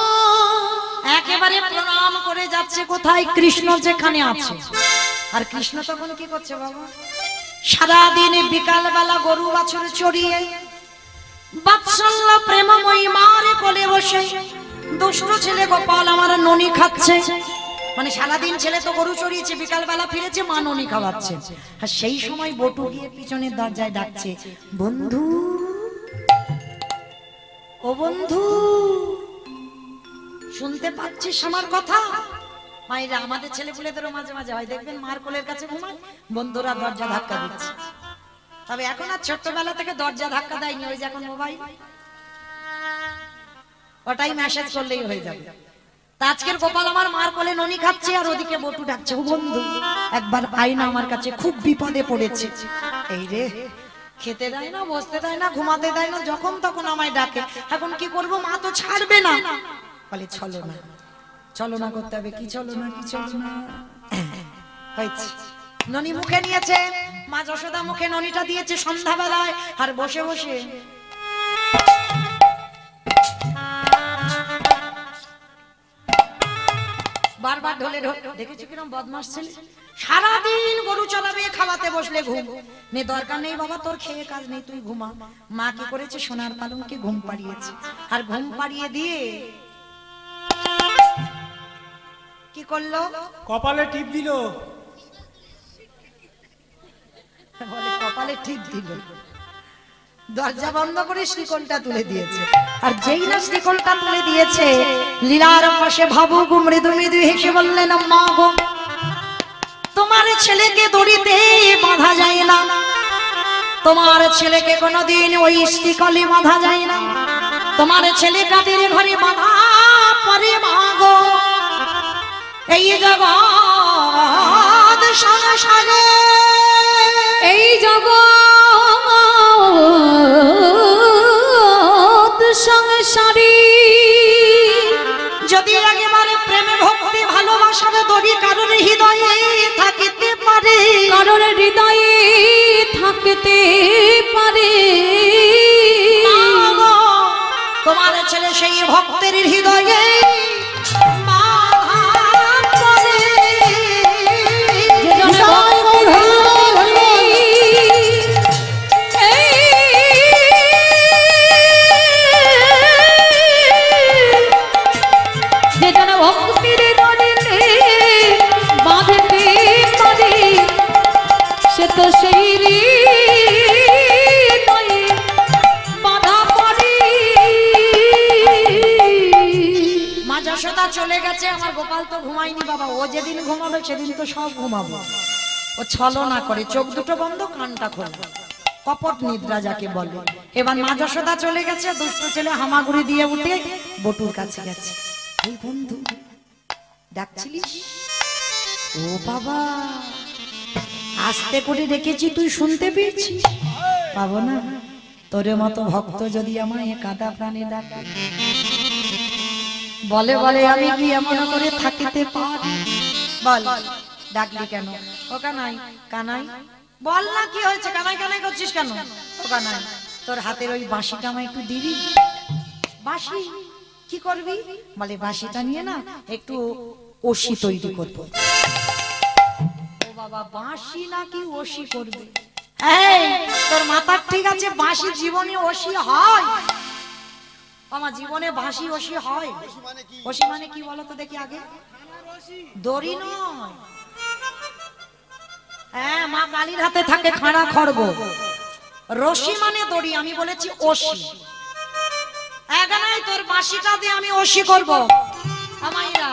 একেবারে প্রণাম করে যাচ্ছে কোথায়? কৃষ্ণ যেখানে আছে। আর কৃষ্ণ তখন কি করছে বাবা? সারাদিন বিকাল বেলা গরু বাছুর চড়িয়ে বাৎসল্য প্রেমময়ী মার কোলে বসে দুষ্ট ছেলে গোপাল আমার ননি খাচ্ছে। মানে সারাদিন ছেলে তো গরু চড়িয়েছে, বিকাল বেলা ফিরেছে, মা ননি খাওয়াচ্ছে। আর সেই সময় বটু গিয়ে পিছনের দরজায় ডাকছে, বন্ধু ও বন্ধু, শুনতে পাচ্ছিস আমার কথা? মায়েরা আমাদের ছেলেপুলেদেরও মাঝে মাঝে হয়, দেখবেন মার কোলের কাছে ঘুমায়, বন্ধুরা দরজা ধাক্কা দিচ্ছে। তবে এখন আর ছোট্টবেলা থেকে দরজা ধাক্কা দেয়নি, ওই যে এখন মোবাইল, ওটাই মেসেজ করলেই হয়ে যাবে। তা আজকের গোপাল আমার মার কোলে ননি খাচ্ছে আর ওদিকে বটু ডাকছে, ও বন্ধু একবার আয় না আমার কাছে, খুব বিপদে পড়েছে। এই রে, খেতে দেয় না, বসতে দেয় না, ঘুমাতে দেয় না, যখন তখন আমায় ডাকে। এখন কি করবো, মা তো ছাড়বে না। বলে চলো না, চলো না করতে হবে। কি চলো না, কি চলো না হয়েছে। ননি মুখে নিয়েছে, মা যশোদা মুখে ননিটা দিয়েছে সন্ধ্যাবেলায়, আর বসে বসে বারবার ঢোলে ঢোল। দেখেছো কিরম বদমাস ছেলে, সারাদিন গরু চালাবে, খাওয়াতে বসলে ঘুম নেই। দরকার নেই বাবা, তোর খেয়ে কাজ নেই, তুই ঘুমা। মা কি করেছে, সোনার পালঙ্কে ঘুম পাড়িয়েছে। আর ঘুম পাড়িয়ে দিয়ে কি করলো, কপালে টিপ দিল। বলে কপালে টিপ দিল। দরজা বন্ধ করে শ্রীকোলটা তুলে দিয়েছে। আর যেই না শ্রীকোলটা তুলে দিয়েছে, লীলার পাশে ভাবু গো মৃদু মৃদু হেসে বললেন, মা গো তোমার ছেলেকে দড়িতে বাঁধা যায় না, তোমার ছেলেকে কোনোদিন ওই স্ত্রীকলি বাঁধা যায় না। তোমার ছেলে কাদের ঘরে বাঁধা পরে মাগো, এই জগৎ সংসারে, এই জগৎ সংসারী যদি একেবারে প্রেমে ভক্তি ভালোবাসার দড়ি কারোর হৃদয়ে থাকিতে পারে, কারোর হৃদয়ে থাকতে পারে, মাগো, তোমার ছেলে সেই ভক্তের হৃদয়ে তো সেই বাধা পড়ে। মা যশোদা চলে গেছে, আমার গোপাল তো ঘুমায়নি বাবা। ও যেদিন ঘুমাবে সেদিন তো সব ঘুমাবো। ও ছলনা করে, চোখ দুটো বন্ধ, কানটা খোলা, কপট নিদ্রা যাকে বলে। এবার মা যশোদা চলে গেছে, দুষ্ট ছেলে হামাগুড়ি দিয়ে উঠে বটুর কাছে গেছে। এই বন্ধু ডাকছিলিস? ও বাবা, আস্তে করে ডেকেছি, তুই শুনতে পেয়েছিস? পাবো না, তোর মতো ভক্ত যদি আমায় কাদা প্রাণে ডাকে, বলে বলে আমি কি এমন করে থাকিতে পারি? বল, ডাকলি কেন? ও কানাই, কানাই বল না কি হয়েছে? কানাই কানাই করছিস কেন? ও কানাই, তোর হাতের ওই বাঁশিটা আমায় একটু দিবি। বাঁশি কি করবি? বলে বাঁশিটা নিয়ে না একটু ওশি তৈরি করবো। বাবা, বাঁশি নাকি ওশি করবে? এই তোর মাথার ঠিক আছে? বাঁশি জীবনে ওশি হয়? আমার জীবনে বাঁশি ওশি হয়? ওশি মানে কি বলো তো দেখি আগে? দড়ি নয়। হ্যাঁ, মা কালীর হাতে থাকে খাড়া খড়গ। রশি মানে দড়ি, আমি বলেছি ওশি। এখানে তোর বাঁশিটা দিয়ে আমি ওশি করব। আমাইরা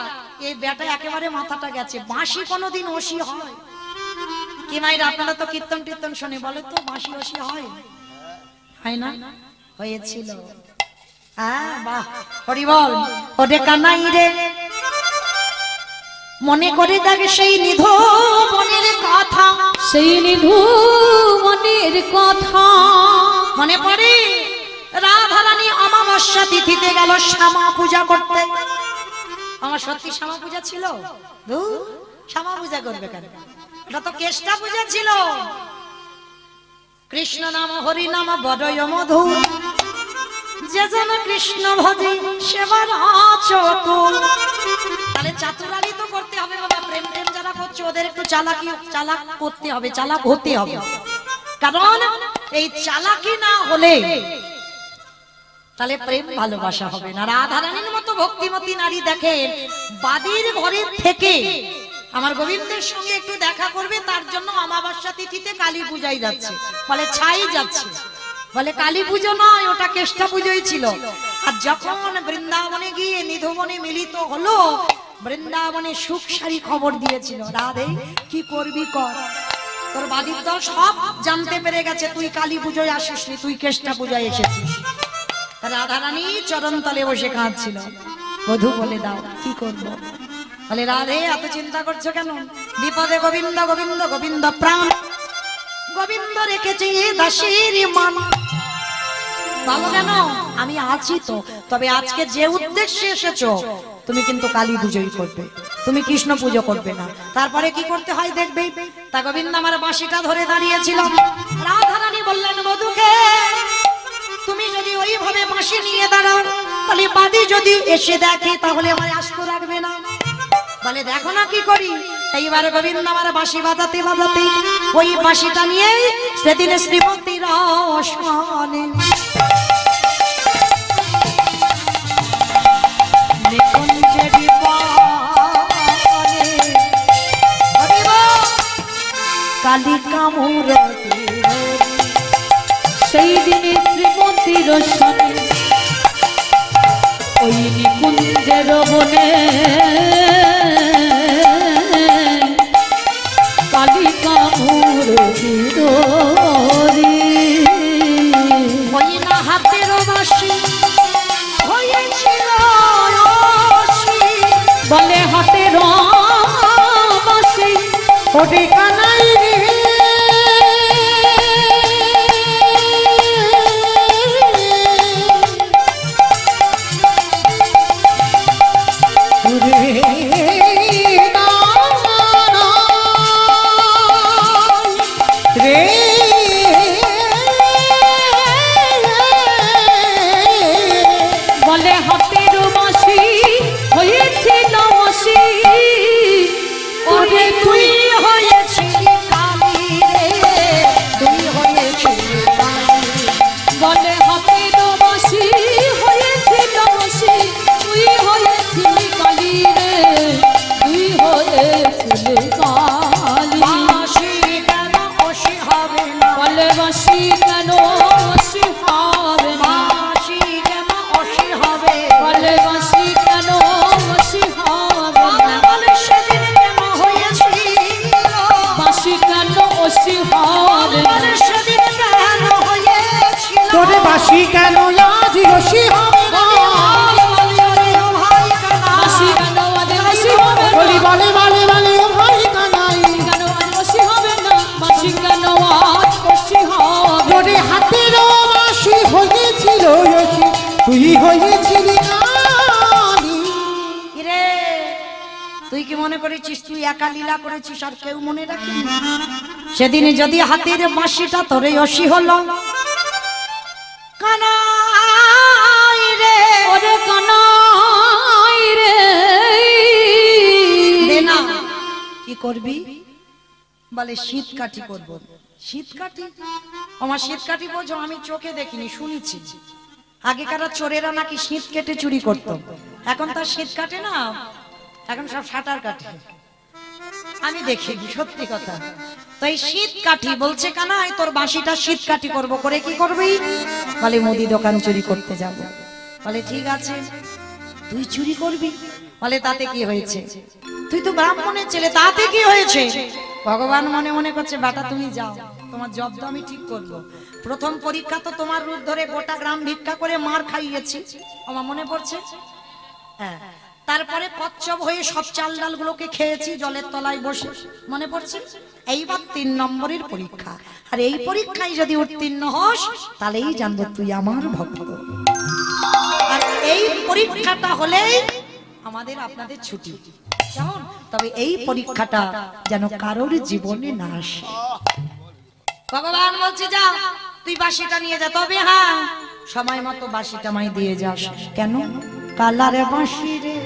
এই বেটা একেবারে মাথাটা গেছে, বাঁশি কোনোদিন ওশি হয়? কি মাইরা, আপনারা তো কীর্তন টীর্তন শুনে, বলে তো বাঁশি ওশি হয়? হয় না? হয়েছিল। হ্যাঁ, বাহ, হরি বল। ওরে কানাই রে, মনে করে দেখ সেই নিধু মনের কথা, সেই নিধু মনের কথা মনে পড়ে? রাধারানী অমাবস্যা তিথিতে গেল শ্যামা পূজা করতে। আমার সত্যি শ্যামা পূজা ছিল? শ্যামা পূজা করবে কেন? এটা তো কেষ্টা পূজা ছিল। কৃষ্ণ নাম হরি নাম বড়ই মধুর, যে যেন কৃষ্ণ ভজে সেবার চতুর। তাহলে চাতুরালি তো করতে হবে বাবা। প্রেম প্রেম যারা করছে ওদের একটু চালাক করতে হবে, চালাক হতে হবে। কারণ এই চালাকি না হলে তাহলে প্রেম ভালোবাসা হবে না। রাধারানীর মতো ভক্তিমতী নারী দেখেন, বাদীর ঘরে থেকে আমার গোবিন্দের সঙ্গে একটু দেখা করবে, তার জন্য অমাবস্যা তিথিতে কালী পূজায় যাচ্ছে, বলে ছাই যাচ্ছে, বলে কালী পুজো নয়, ওটা কেষ্টা পুজোই ছিল। আর যখন বৃন্দাবনে গিয়ে নিধুবনে মিলিত হলো, বৃন্দাবনে সুখ সারি খবর দিয়েছিল, রাধে কি করবি কর। তোর বাদীর দল সব জানতে পেরে গেছে তুই কালী পুজোয় আসিসনি, তুই কেষ্টা পূজায় এসেছিস। রাধারানী চরণ তলে বসে কাঁদছিল। বধূ বলে দাও কি করব? বলে রাধে এত চিন্তা করছো কেন? বিপদে গোবিন্দ গোবিন্দ গোবিন্দ প্রাণ, গোবিন্দ রেখেছে দাসের মান। ভালো কেন? আমি আছি তো। তবে আজকে যে উদ্দেশ্যে এসেছো তুমি কিন্তু কালী পুজোই করবে, তুমি কৃষ্ণ পুজো করবে না। তারপরে কি করতে হয় দেখবে। তা গোবিন্দ আমার বাঁশিটা ধরে দাঁড়িয়েছিল। রাধারানী বললেন বধূকে, তুমি যদি ওইভাবে বাঁশি নিয়ে দাঁড়াও, তাহলে বাদী যদি এসে দেখে তাহলে আমার আস্ত রাখবে না। বলে দেখো না কি করি। এইবার গোবিন্দ আমার বাঁশি বাজাতে বাজাতে ওই বাঁশিটা নিয়ে সেদিন শ্রীমতীর আসনে কালিকা মূরতি, সেই দিনে শ্রীমতীর সনে ওই নিকুঞ্জের বনে কালিকা মূরতি ধরি। ওরে কানাই রে বলে হাতের বাঁশি হয়েছিল বাঁশি ওরে তুই হয়েছিলি কালি রে, তুই হয়েছিলি কালি। বলে হাতের বাঁশি হয়েছিল বাঁশি তুই হয়েছিলি কালি রে তুই হয়েছিলি কালি বাঁশি কেন অসি হবে না, বলে বাঁশি কেন বাঁশি হবে না বাঁশি কেন অসি হবে, বলে বাঁশি কেন বাঁশি হবে না বলে সেদিন কেন হয়েছিল, বাঁশি কেন বাঁশি হবে না বলে সেদিন কেন হয়েছিল। তোরে বাসি কেন আজ রসি হবে না ভাই কানা, বাঁশি কেন আজ বাঁশি হবে না বলি বলে বলে বলে ও ভাই কানাই কেন আজ বাঁশি হবে না বাঁশি কেন আজ বাঁশি হবে তোরে হাতের বাসি হয়েছিল রসি তুই হয়েছিলি কালি কিরে তুই কি মনে করেছিস তুই একা লীলা করেছিস আর কেউ মনে রাখেনি? সেদিন যদি হাতের বাঁশিটা তোরে অসি হলো, কানাই রে ওরে কানাই রে দে না, কি করবি? বলে শীত কাঠি করবো। শীত কাঠি? আমার শীত কাঠি বোঝো, আমি চোখে দেখিনি, শুনেছি। আগেকার চোরেরা নাকি শীত কেটে চুরি করতো, এখন তার শীত কাটে না, এখন সব শাটার কাটে। আমি দেখিনি, সত্যি কথা। তো এই শীত কাঠি বলছে কানাই তোর বাঁশিটা শীত কাঠি করবো, করে কি করবি? বলে মুদি দোকান চুরি করতে যাব। বলে ঠিক আছে, তুই চুরি করবি? বলে তাতে কি হয়েছে, তুই তো ব্রাহ্মণের ছেলে, তাতে কি হয়েছে? ভগবান মনে মনে করছে বেটা তুমি যাও, তোমার জব তো আমি ঠিক করবো। প্রথম পরীক্ষা তো তোমার রূপ ধরে গোটা গ্রাম ভিক্ষা করে মার খাইয়েছি, আমার মনে পড়ছে। হ্যাঁ, তারপরে কচ্ছপ হয়ে সব চাল ডাল গুলোকে খেয়েছি জলের তলায় বসে, মনে পড়ছে। এইবার 3 নম্বরের পরীক্ষা, আর এই পরীক্ষায় যদি উত্তীর্ণ হস তাহলেই জানবো তুই আমার ভক্ত। আর এই পরীক্ষাটা হলেই আমাদের আপনাদের ছুটি, কেমন? তবে এই পরীক্ষাটা যেন কারোর জীবনে না আসে। ভগবান বলছে যা তুই বাঁশিটা নিয়ে যা, তবে হ্যাঁ সময় মতো বাঁশিটা মাই দিয়ে যাস। কেন? কালারে বাঁশি রে,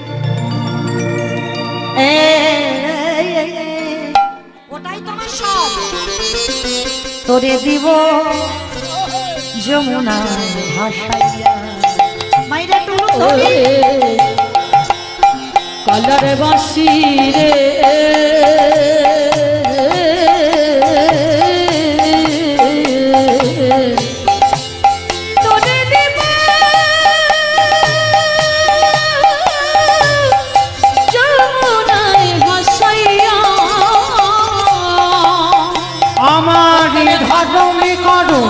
ওটাই তোমার সব, তোরে দিব যমুনা ভাসাইয়া। মাইরা টুরু তোরে কালারে বাঁশি রে তোরে দিব যমুনায় ভাসাইয়া আমার ধর্মে করো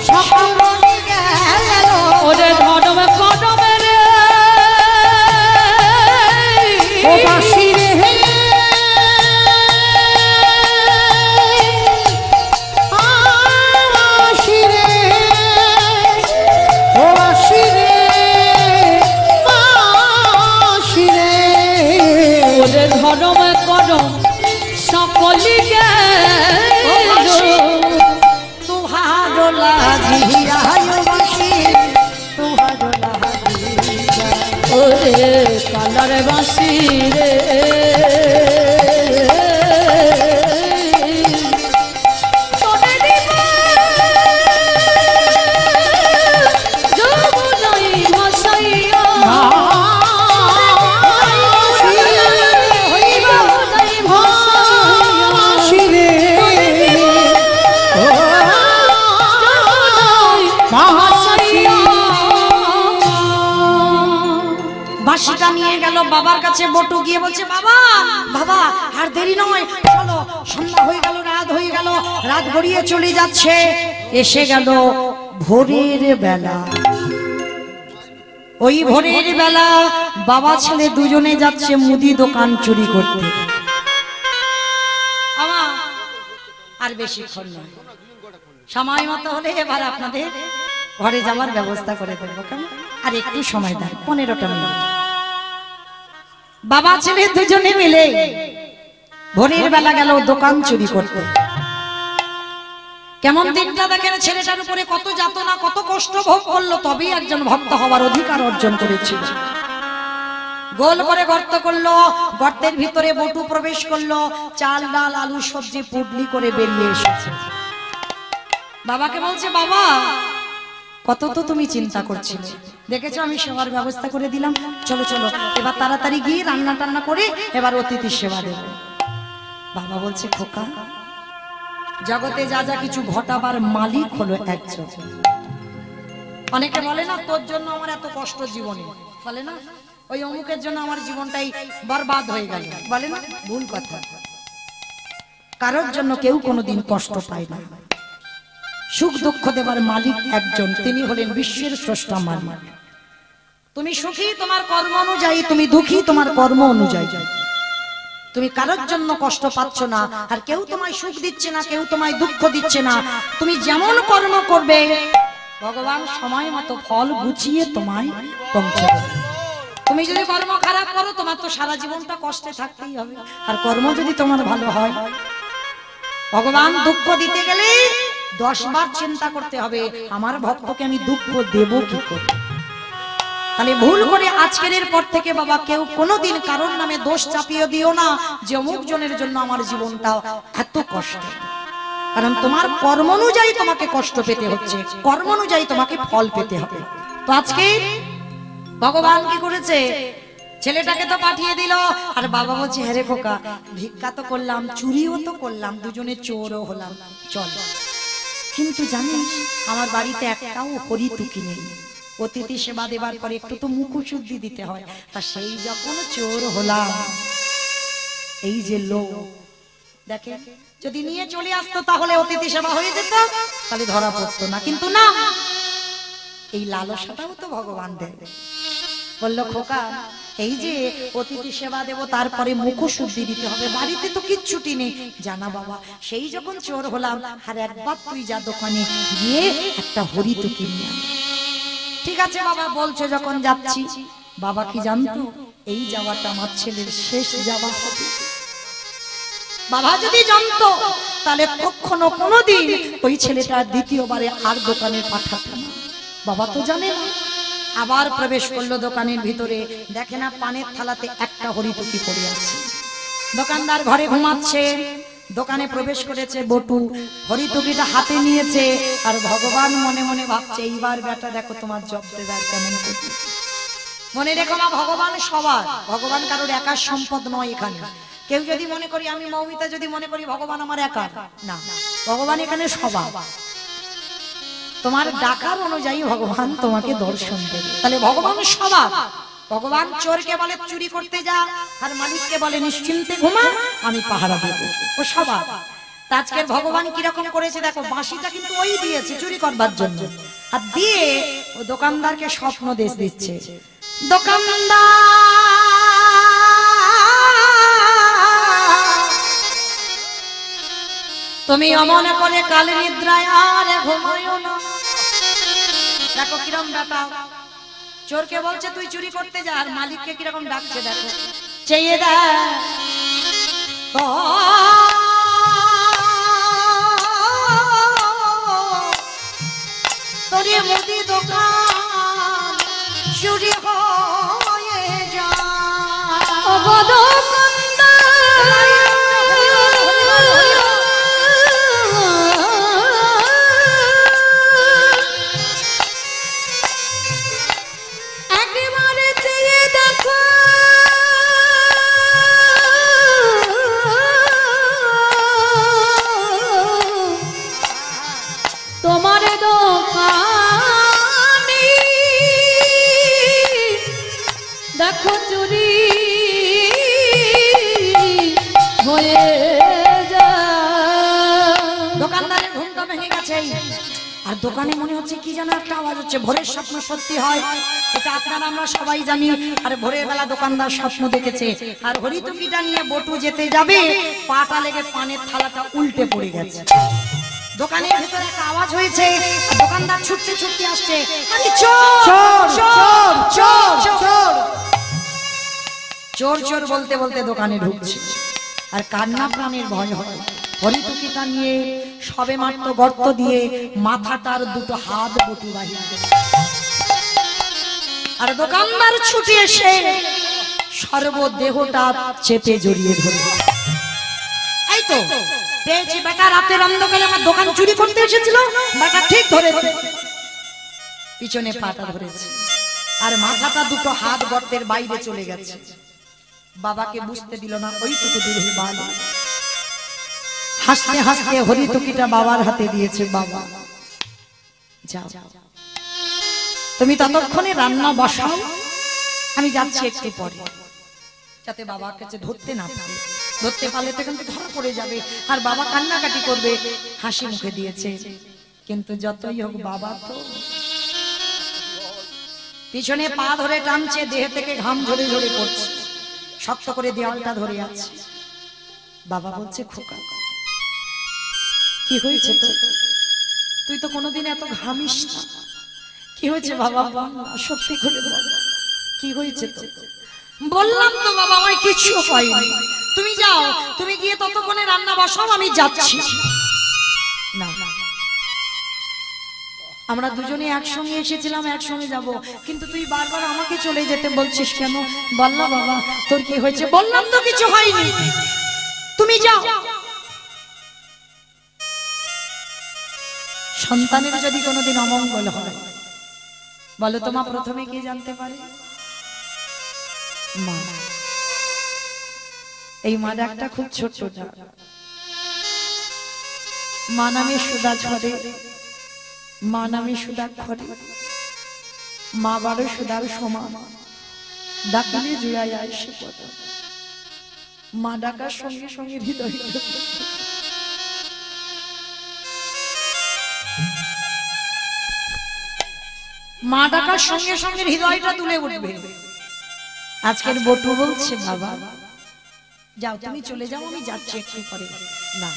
সকল গেল ওরে ধর্মে কদমে রে ও বাসি রে বাসি রে ও বাসি রে বাসি রে ওরে ধর্মে কদম সকলি গেল तुहारो लागिया बाँशी, तुहारो लागिया। ওরে কালারে বাঁশি রে তোরে দিব যমুনায় ভাসাইয়া যমুনায় ভাসাইয়া বাসি রে বাঁশিটা নিয়ে গেল বাবার কাছে। বটু গিয়ে বলছে বাবা বাবা আর দেরি নয়, চলো সন্ধ্যা হয়ে গেল, রাত হয়ে গেল, রাত গড়িয়ে চলে যাচ্ছে। এসে গেল ভোরের বেলা। ওই ভোরের বেলা বাবা ছেলে দুজনে যাচ্ছে মুদি দোকান চুরি করতে। আমার আর বেশিক্ষণ নয়, সময় মতো হলে এবার আপনাদের ঘরে যাওয়ার ব্যবস্থা করে দেবো। কেমন? আর একটু সময় দেন, 15টা মিনিট। বাবা ছেলে দুজনে মিলে ভোরের বেলা গেল দোকান চুরি করতে। কেমন দিনটা দেখেন, ছেলেটার উপরে কত যাতনা কত কষ্ট ভোগ করলো, তবেই একজন ভক্ত হওয়ার অধিকার অর্জন করেছিল। গোল করে গর্ত করলো, গর্তের ভিতরে বটু প্রবেশ করলো, চাল ডাল আলু সবজি পুডলি করে বেরিয়ে এসেছে। বাবাকে বলছে, বাবা কত তো তুমি চিন্তা করছিলে, দেখেছো আমি সেবার ব্যবস্থা করে দিলাম, চলো চলো এবার তাড়াতাড়ি গিয়ে রান্না টান্না করে এবার অতিথির সেবা দেব। বাবা বলছে, খোকা জগতে যা যা কিছু ঘটাবার মালিক হলো একজন। অনেকে বলে না, তোর জন্য আমার এত কষ্ট জীবনে, বলে না ওই অমুকের জন্য আমার জীবনটাই বরবাদ হয়ে গেল, বলে না, ভুল কথা। কারোর জন্য কেউ কোনোদিন কষ্ট পায় না। সুখ দুঃখ দেবার মালিক একজন, তিনি হলেন বিশ্বের স্রষ্টা মালিক। তুমি সুখী তোমার কর্ম অনুযায়ী, তুমি দুঃখী তোমার কর্ম অনুযায়ী। তুমি কারোর জন্য কষ্ট পাচ্ছ না, আর কেউ তোমায় সুখ দিচ্ছে না, কেউ তোমায় দুঃখ দিচ্ছে না। তুমি যেমন কর্ম করবে ভগবান সময় মতো ফল গুছিয়ে তোমায় পৌঁছে দেবে। তুমি যদি কর্ম খারাপ করো, তোমার তো সারা জীবনটা কষ্টে থাকতেই হবে। আর কর্ম যদি তোমার ভালো হয়, ভগবান দুঃখ দিতে গেলে 10 বার চিন্তা করতে হবে, আমার ভক্তকে আমি দুঃখ দেব কি করে। তাহলে ভুল করে আজকের পর থেকে বাবা কেউ কোনোদিন কারোর নামে দোষ চাপিয়ে দিও না যে অমুক জনের জন্য আমার জীবনটা এত কষ্ট। কারণ তোমার কর্ম অনুযায়ী তোমাকে কষ্ট পেতে হচ্ছে, কর্ম অনুযায়ী তোমাকে ফল পেতে হবে। তো আজকে ভগবান কি করেছে, ছেলেটাকে তো পাঠিয়ে দিল, আর বাবা বলছে, হ্যাঁ রে খোকা ভিক্ষা তো করলাম, চুরিও তো করলাম, দুজনে চোরও হলাম, চল। কিন্তু জানিস আমার বাড়িতে একটাও হরিতুকি নেই, অতিথি সেবা দেবার পরে একটু তো মুখশুদ্ধি দিতে হয়। তা সেই যখন চোর হলাম, এই যে লোক দেখে যদি নিয়ে চলে আসতো তাহলে অতিথি সেবা হয়ে যেত, তাহলে ধরা পড়তো না। কিন্তু না, এই লালসাটাও তো ভগবান দেবে। বললো, খোকা এই যে অতিথি সেবা দেব, তারপরে মুখশুদ্ধি দিতে হবে, বাড়িতে তো কিচ্ছুটি নেই। জানা বাবা, সেই যখন চোর হলাম, আর একবার তুই যা দোকানে গিয়ে একটা হরিতুকি নিয়ে আয়। ঠিক আছে বাবা, বলছো যখন যাচ্ছি। বাবা কি জানতো এই যাওয়াটা আমার ছেলের শেষ যাওয়া হবে। বাবা যদি জানতো তাহলে কখনো কোনোদিন ওই ছেলেটা দ্বিতীয়বারে আর দোকানে পাঠাতো না। বাবা তো জানে না। আবার প্রবেশ করলো দোকানের ভিতরে, দেখে না পানের থালাতে একটা হরিতুকি পড়ে আছে। দোকানদার ঘরে ঘুমাচ্ছে, দোকানে প্রবেশ করেছে বটু, হরিতুকিটা হাতে নিয়েছে, আর ভগবান মনে মনে ভাবছে, এইবার বেটা দেখো তোমার জব্দেদার কেমন করবে। মনে রেখো মা, ভগবান সবার, ভগবান কারোর একার সম্পদ নয়। এখানে কেউ যদি মনে করি, আমি মৌমিতা যদি মনে করি ভগবান আমার একার, না, ভগবান এখানে সবার। তোমার ডাকার অনুযায়ী ভগবান তোমাকে দর্শন দেবে। তাহলে ভগবান সবার। ভগবান চোরকে বলে চুরি করতে যা, আর মালিককে বলে নিশ্চিন্তে ঘুমা, আমি পাহারা দেব, ও সবার। আজকের ভগবান কিরকম করেছে দেখো, বাঁশিটা কিন্তু ওই দিয়েছে চুরি করবার জন্য, আর দিয়ে ও দোকানদারকে স্বপ্ন দেশ দিচ্ছে। দোকানদার তুমি অমনে করে কাল নিদ্রায় আর ঘুমায়ো না। দেখো কিরম বেটা, চোরকে বলছে তুই চুরি করতে যা, আর মালিককে কিরকম ডাকছে দেখো, চেয়ে দেখ তোরে মুদি দোকান চুরি হয়ে যা। আর দোকানে মনে হচ্ছে কি যেন একটা আওয়াজ হচ্ছে। ভোরের স্বপ্ন সত্যি হয়, এটা আপনারা আমরা সবাই জানি। আর ভোরের বেলা দোকানদার স্বপ্ন দেখেছে, আর হরিতকিটা নিয়ে বটু যেতে যাবে, পাটা লেগে পানের থালাটা উল্টে পড়ে গেছে। দোকানের ভিতরে একটা আওয়াজ হয়েছে, দোকানদার ছুটতে ছুটতে আসছে, আরে চোর চোর চোর চোর চোর চোর বলতে বলতে দোকানে ঢুকছে। আর কান্না প্রাণের ভয় হয়। হরিতকিটা নিয়ে সবে মাত্র গর্ত দিয়ে মাথাটার দুটো হাত বটু বাহির করে। আর দোকানদার ছুটে এসে সর্বদেহটা চেপে জড়িয়ে ধরে। এই তো পেয়েছি বেটা, রাতের অন্ধকারে আমার দোকান চুরি করতে এসেছিল, বেটা ঠিক ধরেছে, পিছনে পাটা ধরেছে, আর মাথাটা দুটো হাত গর্তের বাইরে চলে গেছে। বাবাকে বুঝতে দিল না, ওইটুকু দূরে বাল। হাসতে হাসতে হরিতকিটা বাবার হাতে দিয়েছে। বাবা যাও, তুমি ততক্ষণে রান্না বসাও, আমি যাচ্ছি একটু পরে, যাতে বাবার কাছে ধরতে না পারে। ধরতে পারলে তো কিন্তু ধরা পড়ে যাবে, আর বাবা কান্নাকাটি করবে। হাসি মুখে দিয়েছে, কিন্তু যতই হোক বাবা তো। পিছনে পা ধরে টানছে, দেহ থেকে ঘাম ঝরে ঝরে পড়ছে, শক্ত করে দেওয়ালটা ধরে আছে। বাবা বলছে, খোকা কি হয়েছে তো? তুই তো কোনোদিন এত ঘামিস না, কি হয়েছে বাবা? সত্যি করে বল, কি হয়েছে তো? বললাম তো বাবা, আমার কিছু হয়নি, তুমি যাও, তুমি গিয়ে ততক্ষণে রান্না বসাও, আমি যাচ্ছি। না, আমরা দুজনে একসঙ্গে এসেছিলাম, একসঙ্গে যাব, কিন্তু তুই বারবার আমাকে চলে যেতে বলছিস কেন? বললাম বাবা, তোর কি হয়েছে? বললাম তো কিছু হয়নি, তুমি যাও। সন্তানের যদি কোনোদিন অমঙ্গল হয়, বলো তো মা, প্রথমে কে জানতে পারে? মা। এই মা ডাকটা খুব ছোট ডাক। মা নামে সুদা ঝরে, মা নামে সুদা খরে, মা বারো সুদার সমান, ডাকলে জুড়াই আসে পদ। মা ডাকার সঙ্গে সঙ্গে হৃদয়, মা ডাকার সঙ্গে সঙ্গে হৃদয়টা তুলে উঠবে। আজকের বটু বলছে, বাবা যাও, তুমি চলে যাও, আমি যাচ্ছি একটু পরে। না,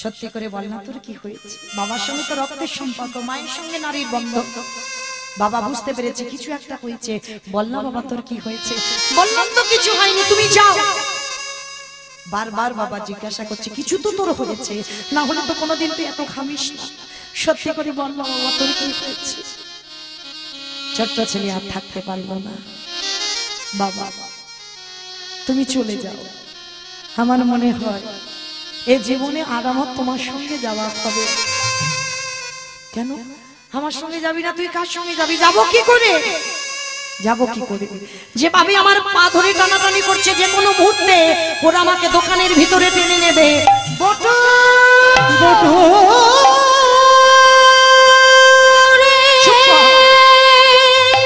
সত্যি করে বল না, তোর কি হয়েছে? বাবার সঙ্গে তো রক্তের সম্পর্ক, মায়ের সঙ্গে নারীর বন্ধন। বাবা বুঝতে পেরেছে কিছু একটা হয়েছে। বল না বাবা, তোর কি হয়েছে? বললাম তো কিছু হয়নি, তুমি যাও। বারবার বাবা জিজ্ঞাসা করছে, কিছু তো তোর হয়েছে, না হলে তো কোনোদিন তুই এত ঘামিস না। সত্যি করে বল না বাবা, তোর কি হয়েছে? ছোট্ট ছেলে আর থাকতে পারলো না। বাবা তুমি চলে যাও, আমার মনে হয় এ জীবনে আর আমার তোমার সঙ্গে যাওয়া হবে। কেন আমার সঙ্গে যাবি না? তুই কার সঙ্গে যাবি? যাবো কি করে? যাবো কি করে? যে ভাবে আমার পা ধরে টানাটানি করছে, যে কোনো মুহূর্তে ওরা আমাকে দোকানের ভিতরে টেনে নেবে। বটু বটু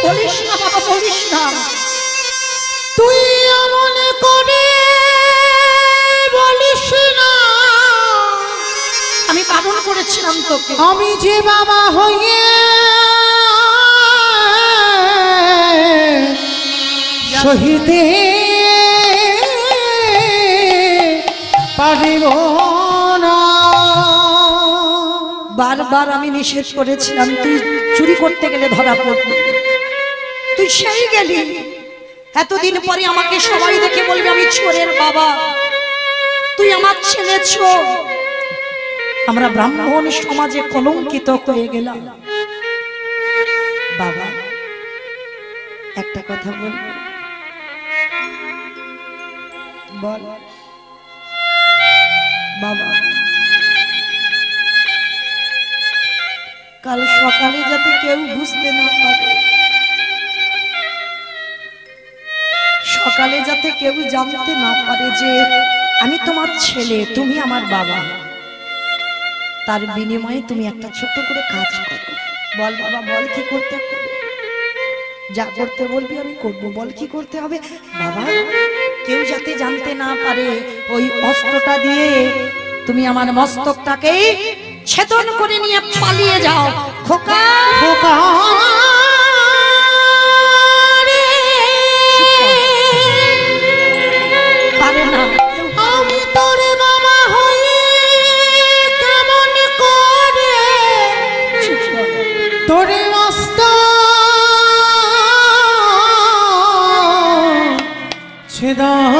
বলিস না বাবা, বলিস না। তুই এমন করে বলিস না, আমি বারণ করেছিলাম তোকে। আমি যে বাবা হয়ে সহিতে পারিব না। বারবার আমি নিষেধ করেছিলাম, তুই চুরি করতে গেলে ধরা পড়বি, তুই সেই গেলি। এতদিন পরে আমাকে সবাই দেখে বলবে আমি চোরের বাবা, তুই আমার ছেলে চোর। আমরা ব্রাহ্মণ সমাজে কলঙ্কিত হয়ে গেলাম। বাবা একটা কথা বল, বল বাবা, কাল সকালে যাতে কেউ বুঝতে না পারে, সকালে যাতে কেউ জানতে না পারে যে আমি তোমার ছেলে, তুমি আমার বাবা, তার বিনিময়ে তুমি একটা ছোট্ট করে কাজ করো। বল বাবা, বল কি করতে হবে? যা করতে বলবি আমি করব, বল কি করতে হবে? বাবা কেউ যাতে জানতে না পারে, ওই অস্ত্রটা দিয়ে তুমি আমার মস্তকটাকে ছেদন করে নিয়ে পালিয়ে যাও। খোকা খোকা রে, পারে না। আমি তোরে বাবা হই কেমন করে তোরে মস্ত ছেদন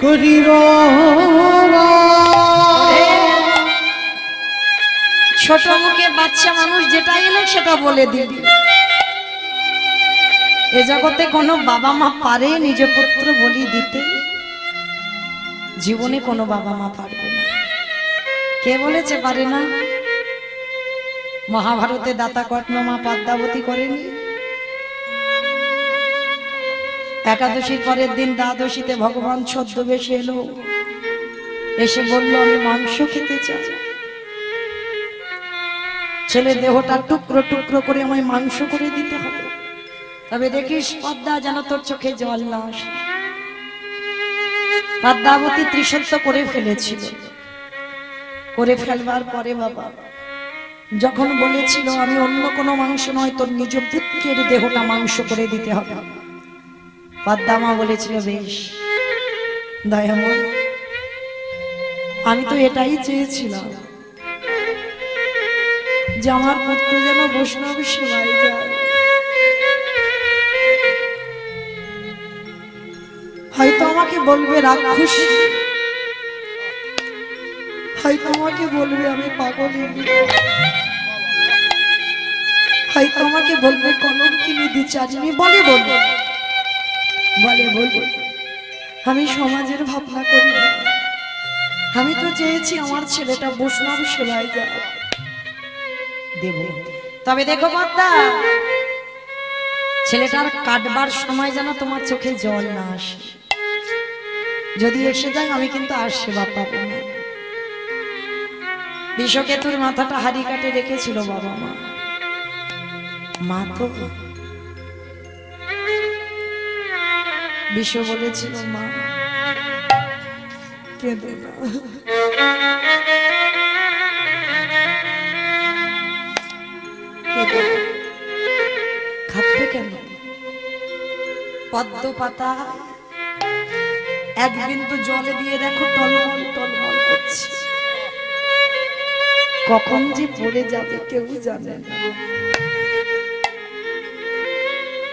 করিব। ছোট মুখে বাচ্চা মানুষ যেটা এলো সেটা বলে দিবি। এ জগতে কোনো বাবা মা পারে নিজ পুত্র বলি দিতে? জীবনে কোনো বাবা মা পারবে না। কে বলেছে পারে না? মহাভারতে দাতা কর্ণ মা পদ্মাবতী করেনি? একাদশীর পরের দিন দ্বাদশীতে ভগবান ছদ্মবেশে এলো, এসে বলল আমি মাংস খেতে চাই। ছেলে দেহটা টুকরো টুকরো করে আমায় মাংস করে দিতে হবে, তবে দেখিস পদ্মা যেন তোর চোখে জল না আসে। পদ্মাবতী ত্রিসত্য করে ফেলেছিল। করে ফেলবার পরে বাবা যখন বলেছিল আমি অন্য কোনো মাংস নয় তোর নিজ পুত্রের দেহটা মাংস করে দিতে হবে, পদ্মা বলেছিল বেশ দয়াময়, আমি তো এটাই চেয়েছিলাম যে আমার পুত্র যেন বৈষ্ণব সেবায় যায়। হয়তো আমাকে বলবে রাক্ষস, হয়তো আমাকে বলবে আমি পাগল, হয়তো আমাকে বলবে কলঙ্কিনী দ্বিচারিণী, বলে বলবো বলে বলবো আমি সমাজের ভাবনা করি না। আমি তো চেয়েছি আমার ছেলেটা বৈষ্ণব সেবায় যায়, দেব। তবে দেখো পদ্মা, ছেলেটার কাটবার সময় যেন তোমার চোখে জল না আসে। যদি এসে যায় আমি কিন্তু আর সেবা পাবো না। বিষকেতুর মাথাটা হাড়ি কাটে রেখেছিল বাবা মা, মা তো বিষ বলেছিল মা কেঁদো না, খাবে কেন? পদ্ম পাতা এক বিন্দু জলে দিয়ে দেখো টলমল টলমল করছে, কখন যে পড়ে যাবে কেউ জানে না।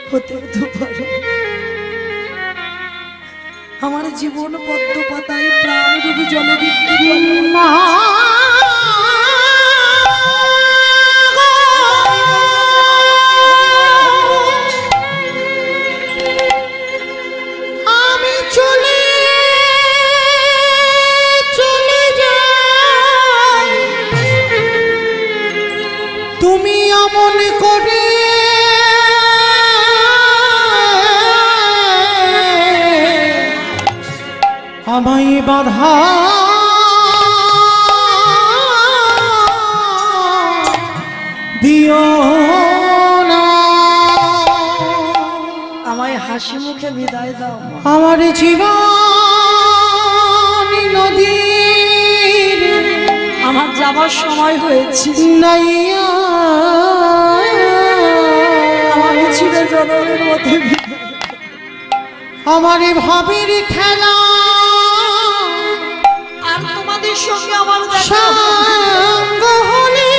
হতে তো পারে আমার জীবন পদ্ম পাতায় প্রাণ রূপে জলে বিদ্যুৎ মা আমি চলে চলে যাই, তুমি অমন করে আমায় বাধা দিও না, আমায় হাসি মুখে বিদায় দাও। আমার জীবন নদীর আমার যাবার সময় হয়েছে, নাইয়া আমার ছিল জনমের মধ্যে আমার ভাবের খেলা, আর তোমাদের সঙ্গে আমার দেখা সঙ্গ হলে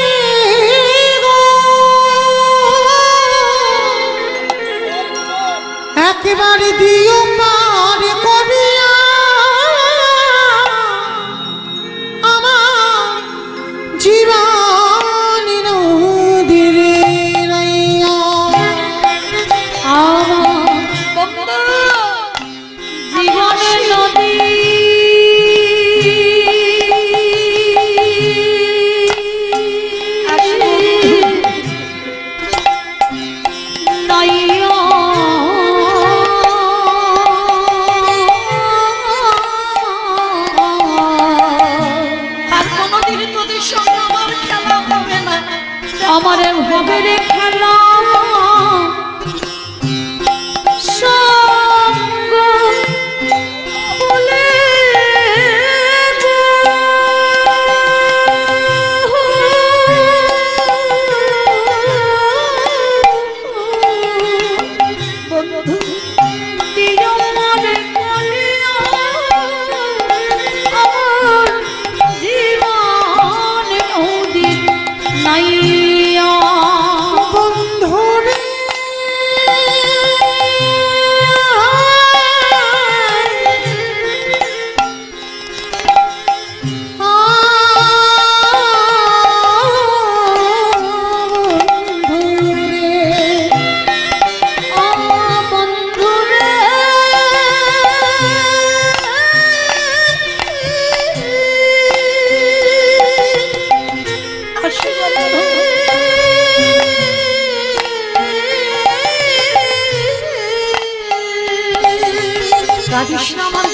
গো একেবারে দিও পার করিয়া আমার জীবন নদীর নাইয়া। জীবনের নদী নাইয়া আর কোনোদিন তোদের সঙ্গে আমার খেলা হবে না, আমার হবে রে খেলা সঙ্গ বলে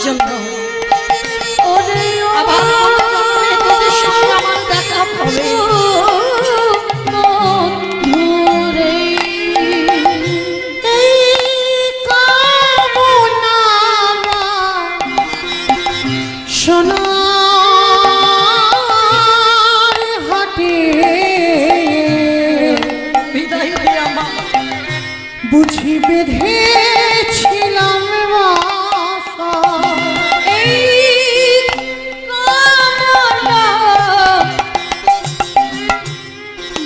জন্য আবার কোনো জন্মে তোদের সঙ্গে আমার দেখা হবে। বুঝি বেঁধেছিলাম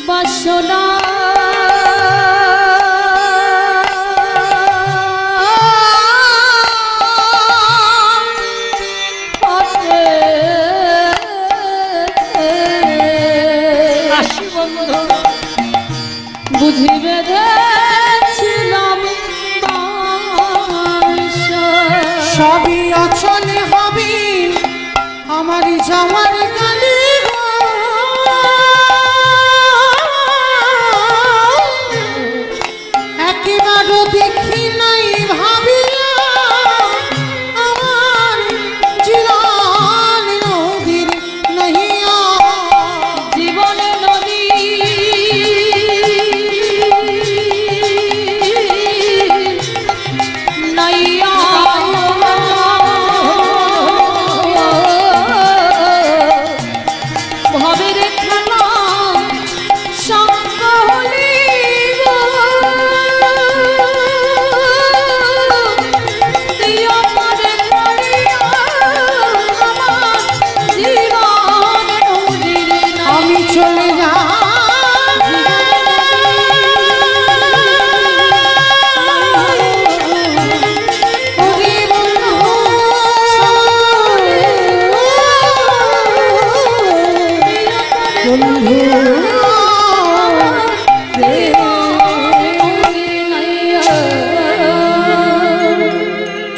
বাসনা বুঝি বেঁধেছিলাম সবই অচল হবে আমার যাওয়ার গালে একেবারও দেখি নাই ভাবিয়া আমার জীবন নদীর নহিয়া জীবনে নদী নাইয়া ভাবের খেলা সঙ্গ হলি আমি চলে যা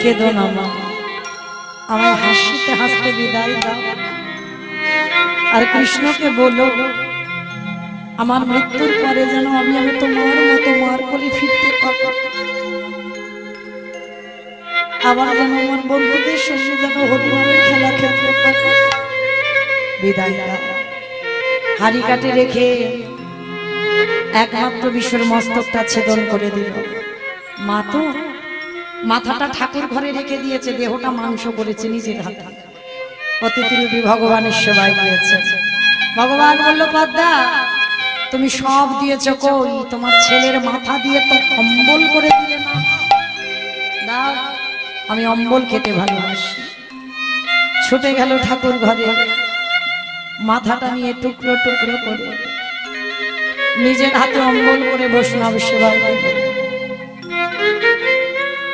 কেঁদো না মা, আমায় হাসিতে হাসতে বিদায় দাও। আর কৃষ্ণকে বলো আমার মৃত্যুর পরে যেন আমি তোমার মতো মার কোলে ফিরতে পারবো, আবার যেন আমার বন্ধুদের সঙ্গে যেন হরিনামের খেলা খেলতে পারবো। বিদায় দাও। হাড়ি কাটে রেখে একমাত্র বিশ্বর মস্তকটা ছেদন করে দিল। মা তো মাথাটা ঠাকুর ঘরে রেখে দিয়েছে, দেহটা মাংস করেছে নিজের হাতে, অতিথিরূপী ভগবানের সেবায় দিয়েছে। ভগবান বলল, পদ্মা তুমি সব দিয়েছ, কই তোমার ছেলের মাথা দিয়ে তো অম্বল করে দিলে না। দাও, আমি অম্বল খেতে ভালোবাসি। ছুটে গেল ঠাকুর ঘরে, মাথাটা নিয়ে টুকরো টুকরো করে নিজের হাতে অম্বল করে বৈষ্ণব সেবায় দিল।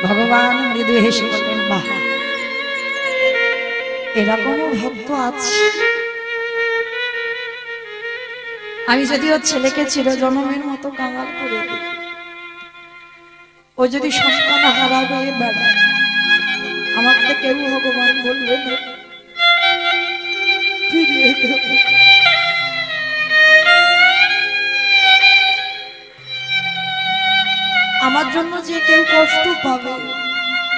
ভগবান মৃদু হেসে বললেন, বাহ, এরকমও ভক্ত আছে। আমি যদি ওর ছেলেকে চিরজন্মের মতো কাঙাল করে দিই, ও যদি সন্তান হারা হয়ে বেড়ায়, আমাকে তো কেউ ভগবান বলবে না, ফিরিয়ে দেবে। আমার জন্য যে কেউ কষ্ট পাবে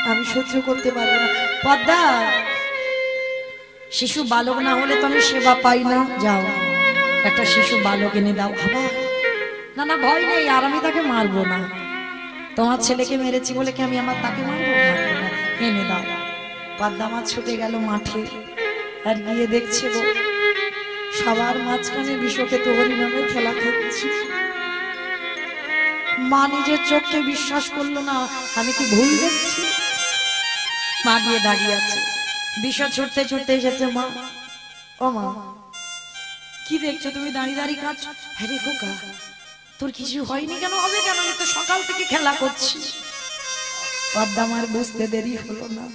আমি সহ্য করতে পারবো না। পদ্মা, শিশু বালক না হলে তো আমি সেবা পাই না, যাও একটা শিশু বালক এনে দাও। আবার না না, ভয় নেই, আর আমি তাকে মারবো না। তোমার ছেলেকে মেরেছি বলে কি আমি আমার তাকে মারবো না, এনে দাও। পদ্মা মা ছুটে গেল মাঠে, আর গিয়ে দেখছে গো সবার মাঝখানে বিশ্বকে তো হরিনামের খেলা খেলছি। মা নিজের চোখকে বিশ্বাস করলো না, আমি কি ভুল দেখছি। মা গিয়ে দাঁড়িয়ে আছে, বিশ্ব ছুটতে ছুটতে এসেছে। মা, ও মা, কি দেখছো তুমি দাঁড়িয়ে দাঁড়িয়ে কাঁদছো? হ্যাঁ রে খোকা, তোর কিছু হয়নি কেন? হবে কেন? আমি তো সকাল থেকে খেলা করছি। পদ্মা আমার বুঝতে দেরি হলো না,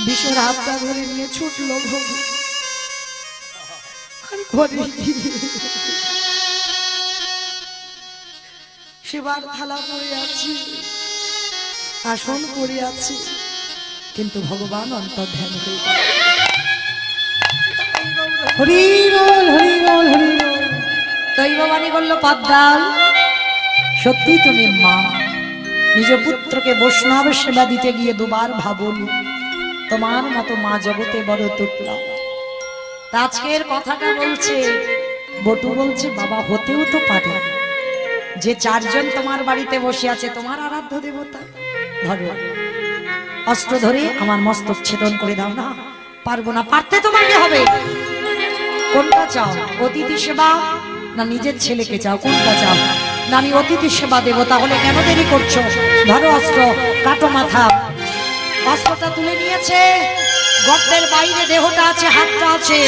বিশ্বর হাতটা ধরে নিয়ে ছুটলো ঘরে। সেবার থালা পড়ে আছে, আসন পড়ে আছে, কিন্তু ভগবান অন্তর্ধান হয়ে গেল। হরি বল হরি বল হরি বল। দৈববাণী বলল, পদ্মা সত্যি তুমি মা, নিজ পুত্রকে বৈষ্ণব সেবা দিতে গিয়ে দুবার ভাবনি, তোমার মতো মা জগতে বড় তুটলা। আজকের কথাটা বলছে বটু, বলছে বাবা হতেও তো পারে যে চারজন তোমার বাড়িতে বসে আছে তোমার আরাধ্য দেবতা, ধরো অস্ত্র ধরে আমার মস্তক ছেদন করে দাও। না পারবো না। পারতে তোমাকে হবে। কোনটা চাও, অতিথি সেবা না নিজের ছেলেকে চাও? কোনটা চাও? না আমি অতিথি সেবা দেবো। তাহলে কেন দেরি করছো? ধরো অস্ত্র, কাটো মাথা। অস্ত্রটা তুলে নিয়েছে, গর্তের বাইরে দেহটা আছে, হাতটা আছে,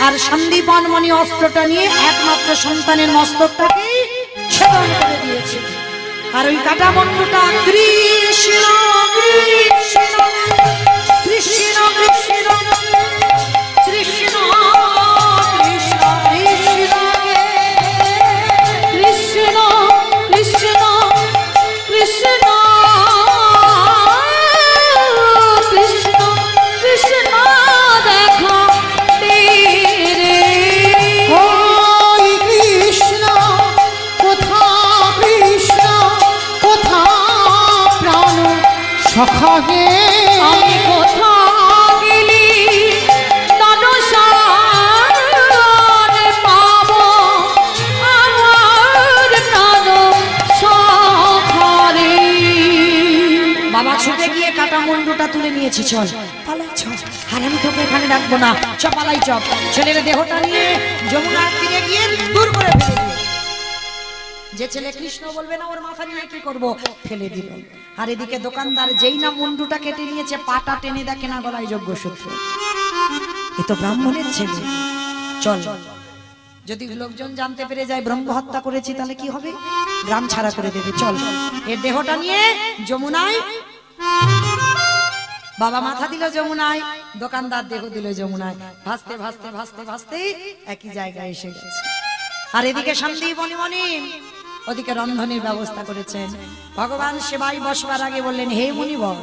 আর সন্দীপন মণি অস্ত্রটা নিয়ে একমাত্র সন্তানের মস্তকটাকে ছেদন করে দিয়েছে। আর ওই কাটা মন্ত্রটা কৃষ্ণ কৃষ্ণ কৃষ্ণ কৃষ্ণ কৃষ্ণ কৃষ্ণ কৃষ্ণ কৃষ্ণ কৃষ্ণ কৃষ্ণ কৃষ্ণ দেখা তেরে। ওই কৃষ্ণ কোথা, কৃষ্ণ কোথা প্রাণ সখা গে, আমি কোথা গেলি তনসারে পাবো আমার প্রাণ সখারে। বাবা ছুটে গিয়ে কাটা মুন্ডুটা তুলে নিয়েছি, চল পালাই চল, আর আমি তোকে এখানে রাখবো না, চ পালাই চল। ছেলের দেহটা নিয়ে যমুনার তীরে গিয়ে দূর করে ফেলে দিল। যে ছেলে কৃষ্ণ বলবে না ওর মাথা নিয়ে কি করবো, ফেলে দিল। আর এদিকে দোকানদার যেই না মুন্ডুটা কেটে নিয়েছে, পাটা টেনে দেখে না গলায় যজ্ঞসূত্র। এ তো ব্রাহ্মণের ছেলে। চল, যদি লোকজন জানতে পেরে যায় ব্রহ্ম হত্যা করেছি তাহলে কি হবে? গ্রাম ছাড়া করে দেবে। চল, এর দেহটা নিয়ে যমুনায়। বাবা মাথা দিল যমুনায়, দোকানদার দেহ দিল যমুনায়। ভাসতে ভাসতে ভাসতে ভাসতে একই জায়গায় এসে গেছে। আর এদিকে সন্দীপ মণি ওদিকে রন্ধনের ব্যবস্থা করেছেন। ভগবান সেবাই বসবার আগে বললেন, হে মুনিবর,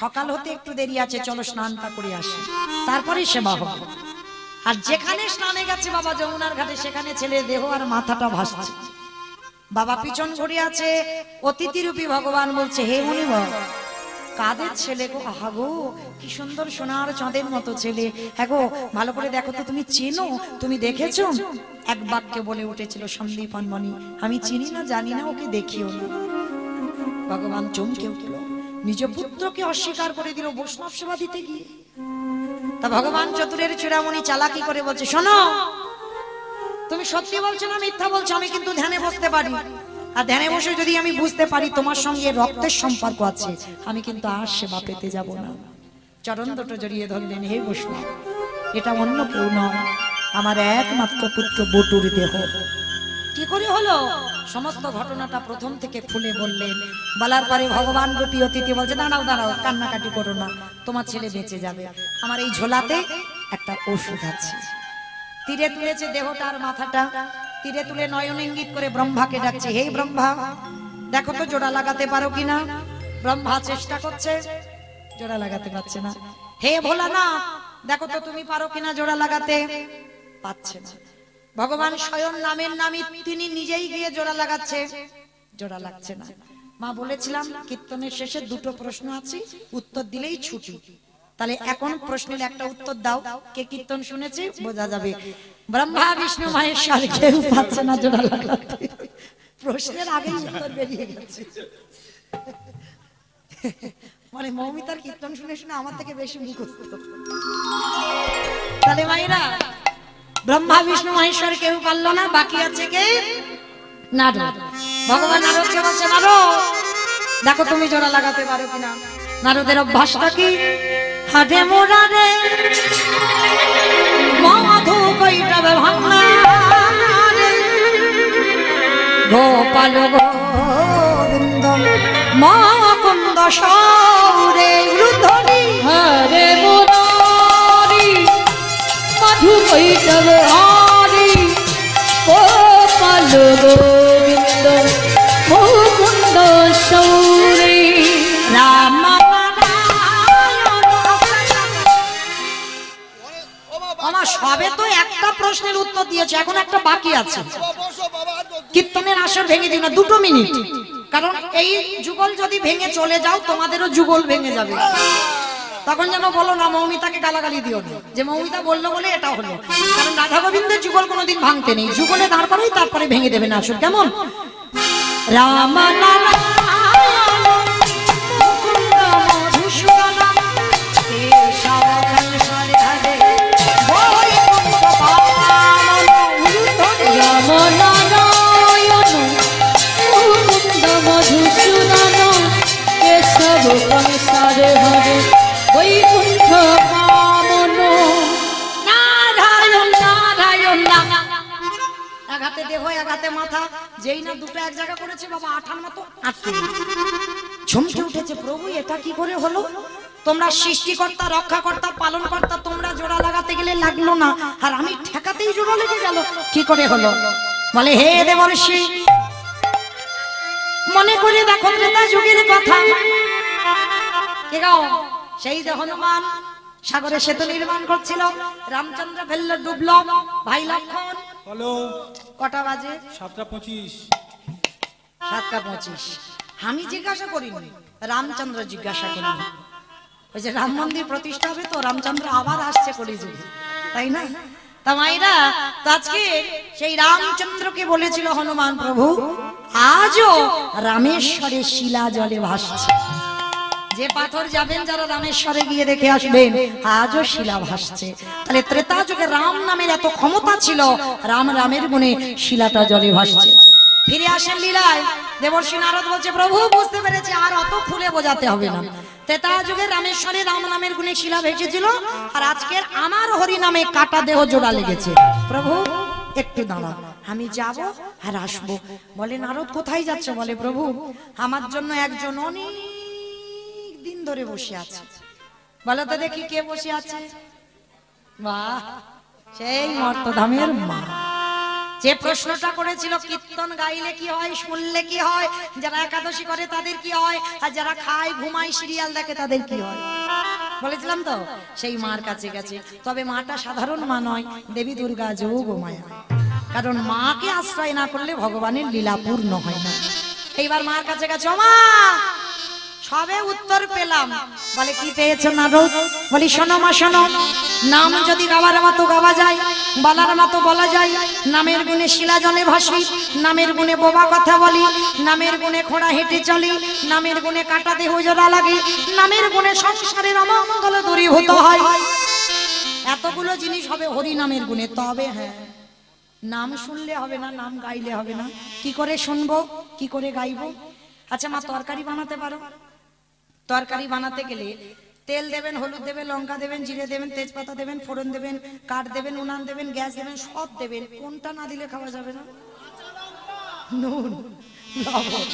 সকাল হতে একটু দেরি আছে, চলো স্নানটা করে আসি, তারপরে সেবা হবে। আর যেখানে স্নানে গেছে বাবা যমুনার ঘাটে, সেখানে ছেলের দেহ আর মাথাটা ভাসছে। বাবা পিছন ঘুরে আছে, অতিথি রূপী ভগবান বলছে, হে মুনিবর, কাদের ছেলে গো? আহা গো, কি সুন্দর সোনার চাঁদের মতো ছেলে। হ্যাঁ গো, ভালো করে দেখো তো, তুমি চেনো, তুমি দেখেছো? এক বাক্যে বলে উঠেছিল সন্দীপন মণি, আমি চিনি না, জানি না, ওকে দেখিও না। ভগবান চমকে উঠল, নিজ পুত্রকে অস্বীকার করে দিল বৈষ্ণব সেবা দিতে গিয়ে। তা ভগবান চতুরের চূড়ামণি চালাকি করে বলছে, শোনো, তুমি সত্যি বলছো না মিথ্যা বলছো? আমি কিন্তু ধ্যানে বসতে পারি, আর ধ্যানে বসে যদি আমি বুঝতে পারি তোমার সঙ্গে রক্তের সম্পর্ক আছে, আমি কিন্তু আর সেবা পেতে যাব না। চরণ দুটো জড়িয়ে ধরলেন, হে বৈষ্ণব, এটা অন্য কেউ নয়, আমার একমাত্র পুত্র বটুর দেহ। কি করে হলো? সমস্ত ঘটনাটা প্রথম থেকে খুলে বললেন। বলার পরে ভগবান রূপী অতিথি বলছে, দাঁড়াও দাঁড়াও, কান্নাকাটি করো না, তোমার ছেলে বেঁচে যাবে। আমার এই ঝোলাতে একটা ওষুধ আছে। তীরে তুলেছে দেহটা আর মাথাটা, তীরে তুলে নয়ন ইঙ্গিত করে ব্রহ্মাকে ডাকছে, হে ব্রহ্মা, দেখো তো জোড়া লাগাতে পারো কিনা। ব্রহ্মা চেষ্টা করছে, জোড়া লাগাতে পারছে না। হে ভোলানাথ, দেখো তো তুমি পারো কিনা জোড়া লাগাতে, পাচ্ছে না। ভগবান স্বয়ং নামের নামে তিনি নিজেই গিয়ে জোড়া লাগাচ্ছে, জোড়া লাগছে না। মা বলেছিলাম কীর্তনের শেষে দুটো প্রশ্ন আছে, উত্তর দিলেই ছুটি। তাহলে এখন প্রশ্নের একটা উত্তর দাও, কে কীর্তন শুনেছে বোঝা যাবে। ব্রহ্মা বিষ্ণু মহেশ্বর কেউ পাচ্ছে না জোড়া লাগাতে, প্রশ্নের আগেই উত্তর বেরিয়ে গেছে। মানে মৌমিতার কীর্তন শুনে শুনে আমার থেকে বেশি মুখস্থ। তাহলে মাইরা, ব্রহ্মা বিষ্ণু মহেশ্বর কেউ পারলো না, বাকি আছে কে? নারদ। ভগবান নারদকে বলছে, নারদ, দেখো তুমি জোড়া লাগাতে পারো কিনা। নারদের অভ্যাসটা কি? হাটে মোড়ারে মধু কইটাবে ভাঙারে, গোপাল গোবিন্দ মুকুন্দ সৌরে রুধনি, হরে মুরারি মধু কৈতবে হারি, গোপাল গোবিন্দ মুকুন্দ সৌরে। রাম আমার সবে তো একটা প্রশ্নের উত্তর দিয়েছে, এখন একটা বাকি আছে। কীর্তনের আসর ভেঙে দিও না, 2 মিনিট, কারণ এই যুগল যদি ভেঙে চলে যাও তোমাদেরও যুগল ভেঙে যাবে। তখন যেন বলো না মৌমিতাকে গালাগালি দিও না, যে মৌমিতা বললো বলে এটা হলো। কারণ রাধা গোবিন্দের যুগল কোনোদিন ভাঙতে নেই, যুগলে দাঁড় করেই তারপরে ভেঙে দেবে না। আসুন কেমন রাম সংসারে হবে বৈকুণ্ঠ কামন। নারায়ণ নারায়ণ আঘাতে দেহ আঘাতে মাথা, যেই না দুটো এক জায়গা করেছে বাবা আঠার মতো আটকে ঝমকে উঠেছে। প্রভু এটা কি করে হলো? তোমরা সৃষ্টিকর্তা রক্ষাকর্তা পালনকর্তা, তোমরা জোড়া লাগাতে গেলে লাগলো না, আর আমি ঠেকাতেই জোড়া লেগে গেল, কি করে হলো? বলে হে দেবর্ষি মনে করে দেখো ত্রেতা যুগের কথা। কে গাও? সেই যে হনুমান সাগরে সেতু নির্মাণ করছিল, রামচন্দ্র ফেলল ডুবল, ভাই লক্ষণ বলো কটা বাজে? 7:25। 7:25। আমি জিজ্ঞাসা করিনি, রামচন্দ্র জিজ্ঞাসা করল। ওই যে রাম মন্দির প্রতিষ্ঠা হবে তো, রামচন্দ্র আবার আসছে কলিযুগে, তাই না? তা মাইরা তো আজকে সেই রামচন্দ্রকে বলেছিল হনুমান প্রভু আজও রামেশ্বরে শিলা জলে ভাসছে। যে পাথর যাবেন যারা রামেশ্বরে গিয়ে দেখে আসবেন আজও শিলা ভাসছে। তাহলে ত্রেতা যুগে রাম নামের এত ক্ষমতা ছিল, রাম রামের গুণে শিলাটা জলে ভাসছে। ফিরে আসেন লীলায়, দেবর্ষি নারদ বলছে প্রভু বুঝতে পেরেছে, আর অত খুলে বোঝাতে হবে না। ত্রেতা যুগে রামেশ্বরে রাম নামের গুণে শিলা ভেসেছিল, আর আজকের আমার হরি নামে কাটা দেহ জোড়া লেগেছে। প্রভু একটু দাঁড়াও, আমি যাব আর আসবো। বলে নারদ কোথায় যাচ্ছে? বলে প্রভু আমার জন্য একজন অনেক দিন ধরে বসে আছে। বলো তো দেখি কে বসে আছে? বাহ, সেই মর্তধামের মা। যে প্রশ্নটা করেছিল কীর্তন গাইলে কি হয়, শুনলে কি হয়, যারা একাদশী করে তাদের কি হয়, আর যারা খায় ঘুমায় সিরিয়াল দেখে তাদের কি হয়, বলেছিলাম তো, সেই মার কাছে গেছে। তবে মাটা সাধারণ মা নয়, দেবী দুর্গা যোগ মায়া। কারণ মাকে আশ্রয় না করলে ভগবানের লীলা পূর্ণ হয় না। এইবার মার কাছে গেছে, ও মা সবে উত্তর পেলাম। বলে কি পেয়েছো নারদ? বলি শোনো মা শোনো, নাম যদি গাওয়ার মতো গাওয়া যায়, বলার মতো বলা যায়, নামের গুণে শিলা জলে ভাসি, নামের গুণে বোবা কথা বলি, নামের গুণে খোঁড়া হেঁটে চলি, নামের গুণে কাটা দেহ জোড়া লাগে, নামের গুণে সংসারের অমঙ্গল দূরীভূত হয়। এতগুলো জিনিস হবে হরি নামের গুণে। তবে হ্যাঁ, নাম শুনলে হবে না, নাম গাইলে হবে না। কি করে শুনবো, কি করে গাইবো? আচ্ছা মা তরকারি বানাতে পারো? তরকারি বানাতে গেলে তেল দেবেন, হলুদ দেবেন, লঙ্কা দেবেন, জিরে দেবেন, তেজপাতা দেবেন, ফোড়ন দেবেন, কাঠ দেবেন, উনান দেবেন, গ্যাস দেবেন, সব দেবেন। কোনটা না দিলে খাওয়া যাবে না? নুন, লবণ।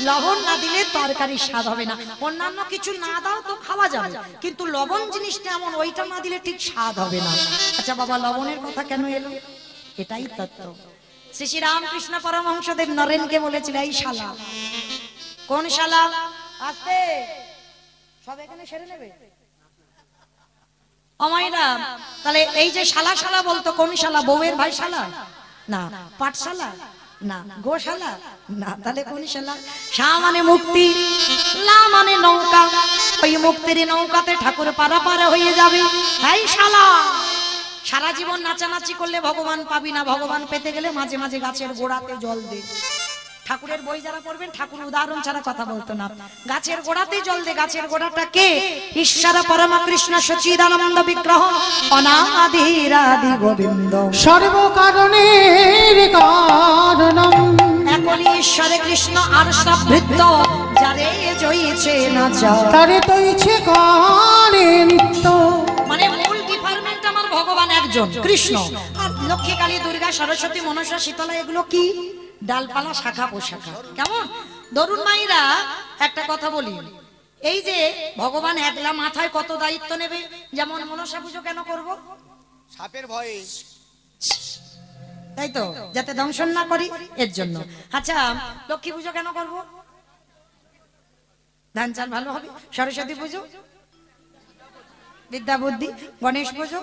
লবণ না দিলে তরকারির স্বাদ হবে না। অন্যান্য কিছু না দাও তো খাওয়া যাবে, কিন্তু লবণ জিনিসটা এমন, ওইটা না দিলে ঠিক স্বাদ হবে না। আচ্ছা বাবা লবণের কথা কেন এলো? এটাই তত্ত্ব। শ্রী রামকৃষ্ণ পরমহংসদেব নরেনকে বলেছিল এই শালা। কোন শালা? আসতে সব এখানে সেরে নেবে অমাইরা। তাহলে এই যে শালা শালা বলতো, কোন শালা? বউয়ের ভাই শালা না, পাঠশালা না, গোশালা না, তাহলে কোন শালা? শা মানে মুক্তি, লা মানে নৌকা। ওই মুক্তির নৌকাতে ঠাকুর পারাপার হয়ে যাবে। এই শালা সারা জীবন নাচানাচি করলে ভগবান পাবি না। ভগবান পেতে গেলে মাঝে মাঝে গাছের গোড়াতে জল দে। ঠাকুরের বই যারা পড়বেন, ঠাকুর উদাহরণ ছাড়া কথা বলতো না। গাছের গোড়াতে জল দে। গাছের গোড়াটা কে? ঈশ্বর পরম কৃষ্ণ সচিদানন্দ বিগ্রহ অনাদিরাদি গোবিন্দ সর্ব কারণের কারণম একলি ঈশ্বরে কৃষ্ণ আর সবৃত্ত যারে জয়ছে না যা তারে তৈছে কানে নিত্য। মানে মূল ডিপার্টমেন্ট আমার ভগবান একজন কৃষ্ণ। আর লক্ষ্মী কালী দুর্গা সরস্বতী মনসা শীতলা এগুলো কি? ডালপালা শাখা পোশাখা। কেমন ধরুন মাইরা একটা কথা বলি, এই যে ভগবান একলা মাথায় কত দায়িত্ব নেবে। যেমন মনসা পুজো কেন করব? সাপের ভয়ে, তাই তো, যাতে দংশন না করি এর জন্য। আচ্ছা লক্ষ্মী পুজো কেন করব? ধান চাল ভালো হবে। সরস্বতী পুজো বিদ্যা বুদ্ধি। গণেশ পুজো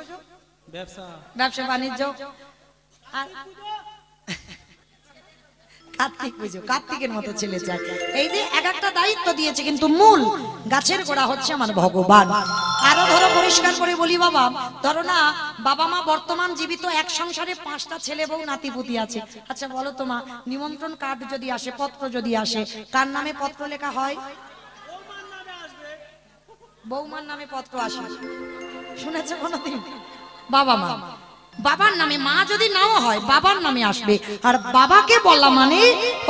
ব্যবসা বাণিজ্য। কার্তিক পুজো, কার্তিকের মতো ছেলে চাই। এই যে এক একটা দায়িত্ব দিয়েছে, কিন্তু মূল গাছের গোড়া হচ্ছে আমার ভগবান। আরো ধরো পরিষ্কার করে বলি বাবা, ধরো না বাবা মা বর্তমান জীবিত, এক সংসারে 5টা ছেলে বউ নাতিপুতি আছে। আচ্ছা বলো তো মা, নিমন্ত্রণ কার্ড যদি আসে, পত্র যদি আসে, কার নামে পত্র লেখা হয়? বৌমার নামে পত্র আসে, শুনেছে কোনদিন? বাবা মা বাবার নামে, মা যদি নাও হয় বাবার নামে আসবে। আর বাবাকে বলা মানে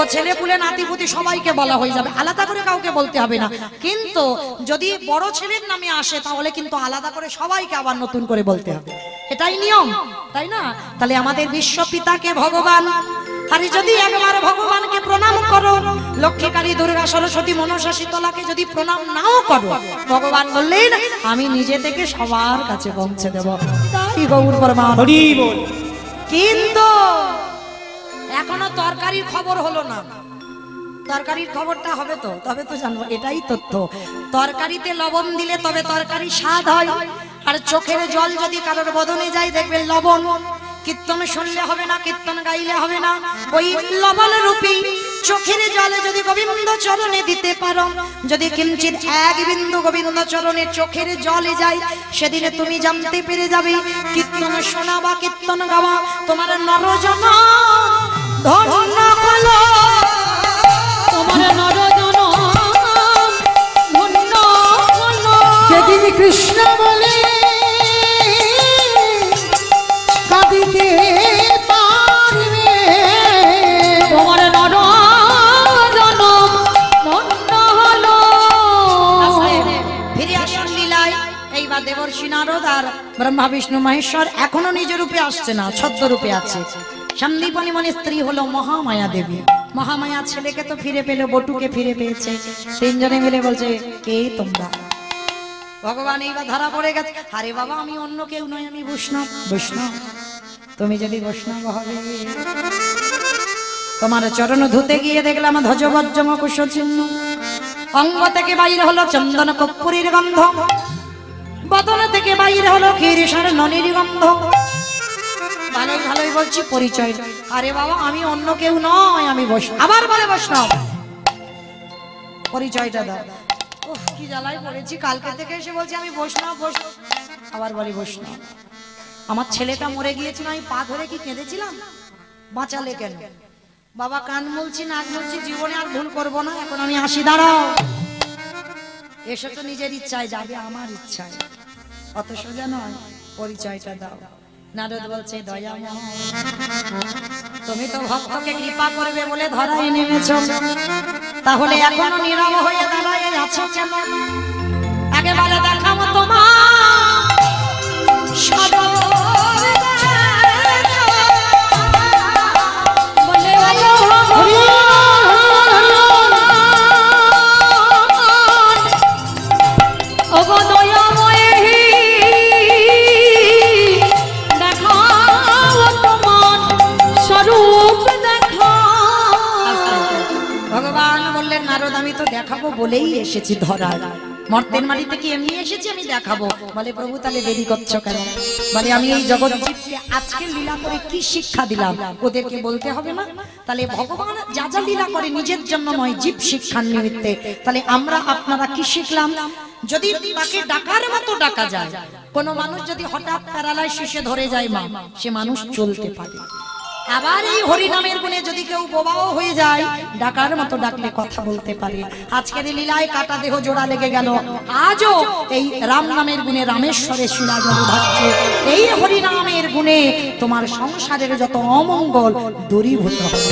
ও ছেলে পুলে নাতিপুতি সবাইকে বলা হয়ে যাবে, আলাদা করে কাউকে বলতে হবে না। কিন্তু যদি বড় ছেলের নামে আসে তাহলে কিন্তু আলাদা করে সবাইকে আবার নতুন করে বলতে হবে, এটাই নিয়ম, তাই না? তাহলে আমাদের বিশ্ব পিতাকে ভগবান, আর যদি একবার ভগবানকে প্রণাম করো, লক্ষ্মী, কালী, দুর্গা, সরস্বতী, মনসা, শীতলাকে যদি প্রণাম নাও করো, ভগবান বললেন আমি নিজে থেকে সবার কাছে পৌঁছে দেব। তাই গৌর পরমাত্মা। কিন্তু এখনো তরকারির খবর হলো না। তরকারির খবরটা হবে তো, তবে তো জানবো। এটাই তথ্য, তরকারিতে লবণ দিলে তবে তরকারি স্বাদ হয়। আর চোখের জল যদি কারোর বদনে যায় দেখবেন লবণ। কীর্তন শুনলে হবে না, কীর্তন গাইলে হবে না, ওই লবণ রূপী চোখের জলে যদি গোবিন্দ চরণে দিতে পারো, যদি কিঞ্চিত এক বিন্দু গোবিন্দ চরণে চোখের জলে যায়, সেদিনে তুমি জানতে পেরে যাবে কীর্তন শোনা বা কীর্তন গাওয়া তোমার নরজন ধন্য হলো, তোমার নরজন ধন্য হলো। যেদিন কৃষ্ণ বলে কাঁদিতে পারবে, তোমার নরজন ধন্য হলো। ফিরে আসুন লীলায়। এইবার দেবর্ষি নারদ আর ব্রহ্মা বিষ্ণু মহেশ্বর এখনো নিজ রূপে আসছে না, ছদ্ম রূপে আছে। সন্দীপনী মনে স্ত্রী হলো মহামায়া দেবী। মহামায়া ছেলেকে তো ফিরে পেল, বটুকে ফিরে পেয়েছে। তিনজনে মিলে বলছে কে তোমরা? ভগবান এইবার ধরা পড়ে গেছে, আরে বাবা আমি অন্য কেউ নয়, আমি বৈষ্ণব। বৈষ্ণব? তুমি যদি বৈষ্ণব হবে, তোমার চরণ ধুতে গিয়ে দেখলাম ধ্বজ বজ্রম কুশ চিহ্ন, অঙ্গ থেকে বাইরে হলো চন্দন কর্পূরের গন্ধ, বদন থেকে বাইরে হলো ক্ষীরসার ননির গন্ধ। ভালোই ভালোই বলছি পরিচয়, আরে বাবা আমি অন্য কেউ নয়, আমি বৈষ্ণব। আবার বলে বৈষ্ণব, পরিচয়টা দাও। ওহ কি জ্বালায় পড়েছি, কালকে থেকে এসে বলছি আমি বৈষ্ণব বৈষ্ণব, আবার বলি বৈষ্ণব। আমার ছেলেটা মরে গিয়েছিল, আমি পা ধরে কি কেঁদেছিলাম? বাঁচালে কেন? বাবা কান মুলছি, নাক মুলছি, জীবনে আর ভুল করবো না, এখন আমি আসি। দাঁড়াও, এসেছো নিজের ইচ্ছায়, যাবে আমার ইচ্ছায়, অত সোজা নয়। পরিচয়টা দাও। নারদ বলছে দয়াময়, তুমি তো ভক্তকে কৃপা করবে বলে ধরায় নেমেছ, তাহলে এখনো নীরব হয়ে দাঁড়ায় আছো কেন? একেবারে দেখাবো তোমার আমি তো দেখাবো বলেই এসেছি ধরার, মর্তের মাটি থেকে এমনি এসেছি, আমি দেখাবো। বলে প্রভু তাহলে দেরি করছো কেন? বলে আমি এই জগৎ জীবকে আজকে লীলা করে কি শিক্ষা দিলাম ওদেরকে বলতে হবে না? তাহলে ভগবান যা যা লীলা করে নিজের জন্য নয়, জীব শিক্ষার নিমিত্তে। তাহলে আমরা আপনারা কি শিখলাম? যদি তাকে ডাকার মতো ডাকা যায়, কোন মানুষ যদি হঠাৎ প্যারালাইসিসে ধরে যায় মা, সে মানুষ চলতে পারে। আবার এই হরিনামের গুণে যদি কেউ বোবাও হয়ে যায়, ডাকার মতো ডাকলে কথা বলতে পারে। আজকের লীলায় কাটা দেহ জোড়া লেগে গেল, আজও এই রাম নামের গুণে রামেশ্বরে শিলা জল ভাসছে। এই হরিনামের গুণে তোমার সংসারের যত অমঙ্গল দূরীভূত হবে।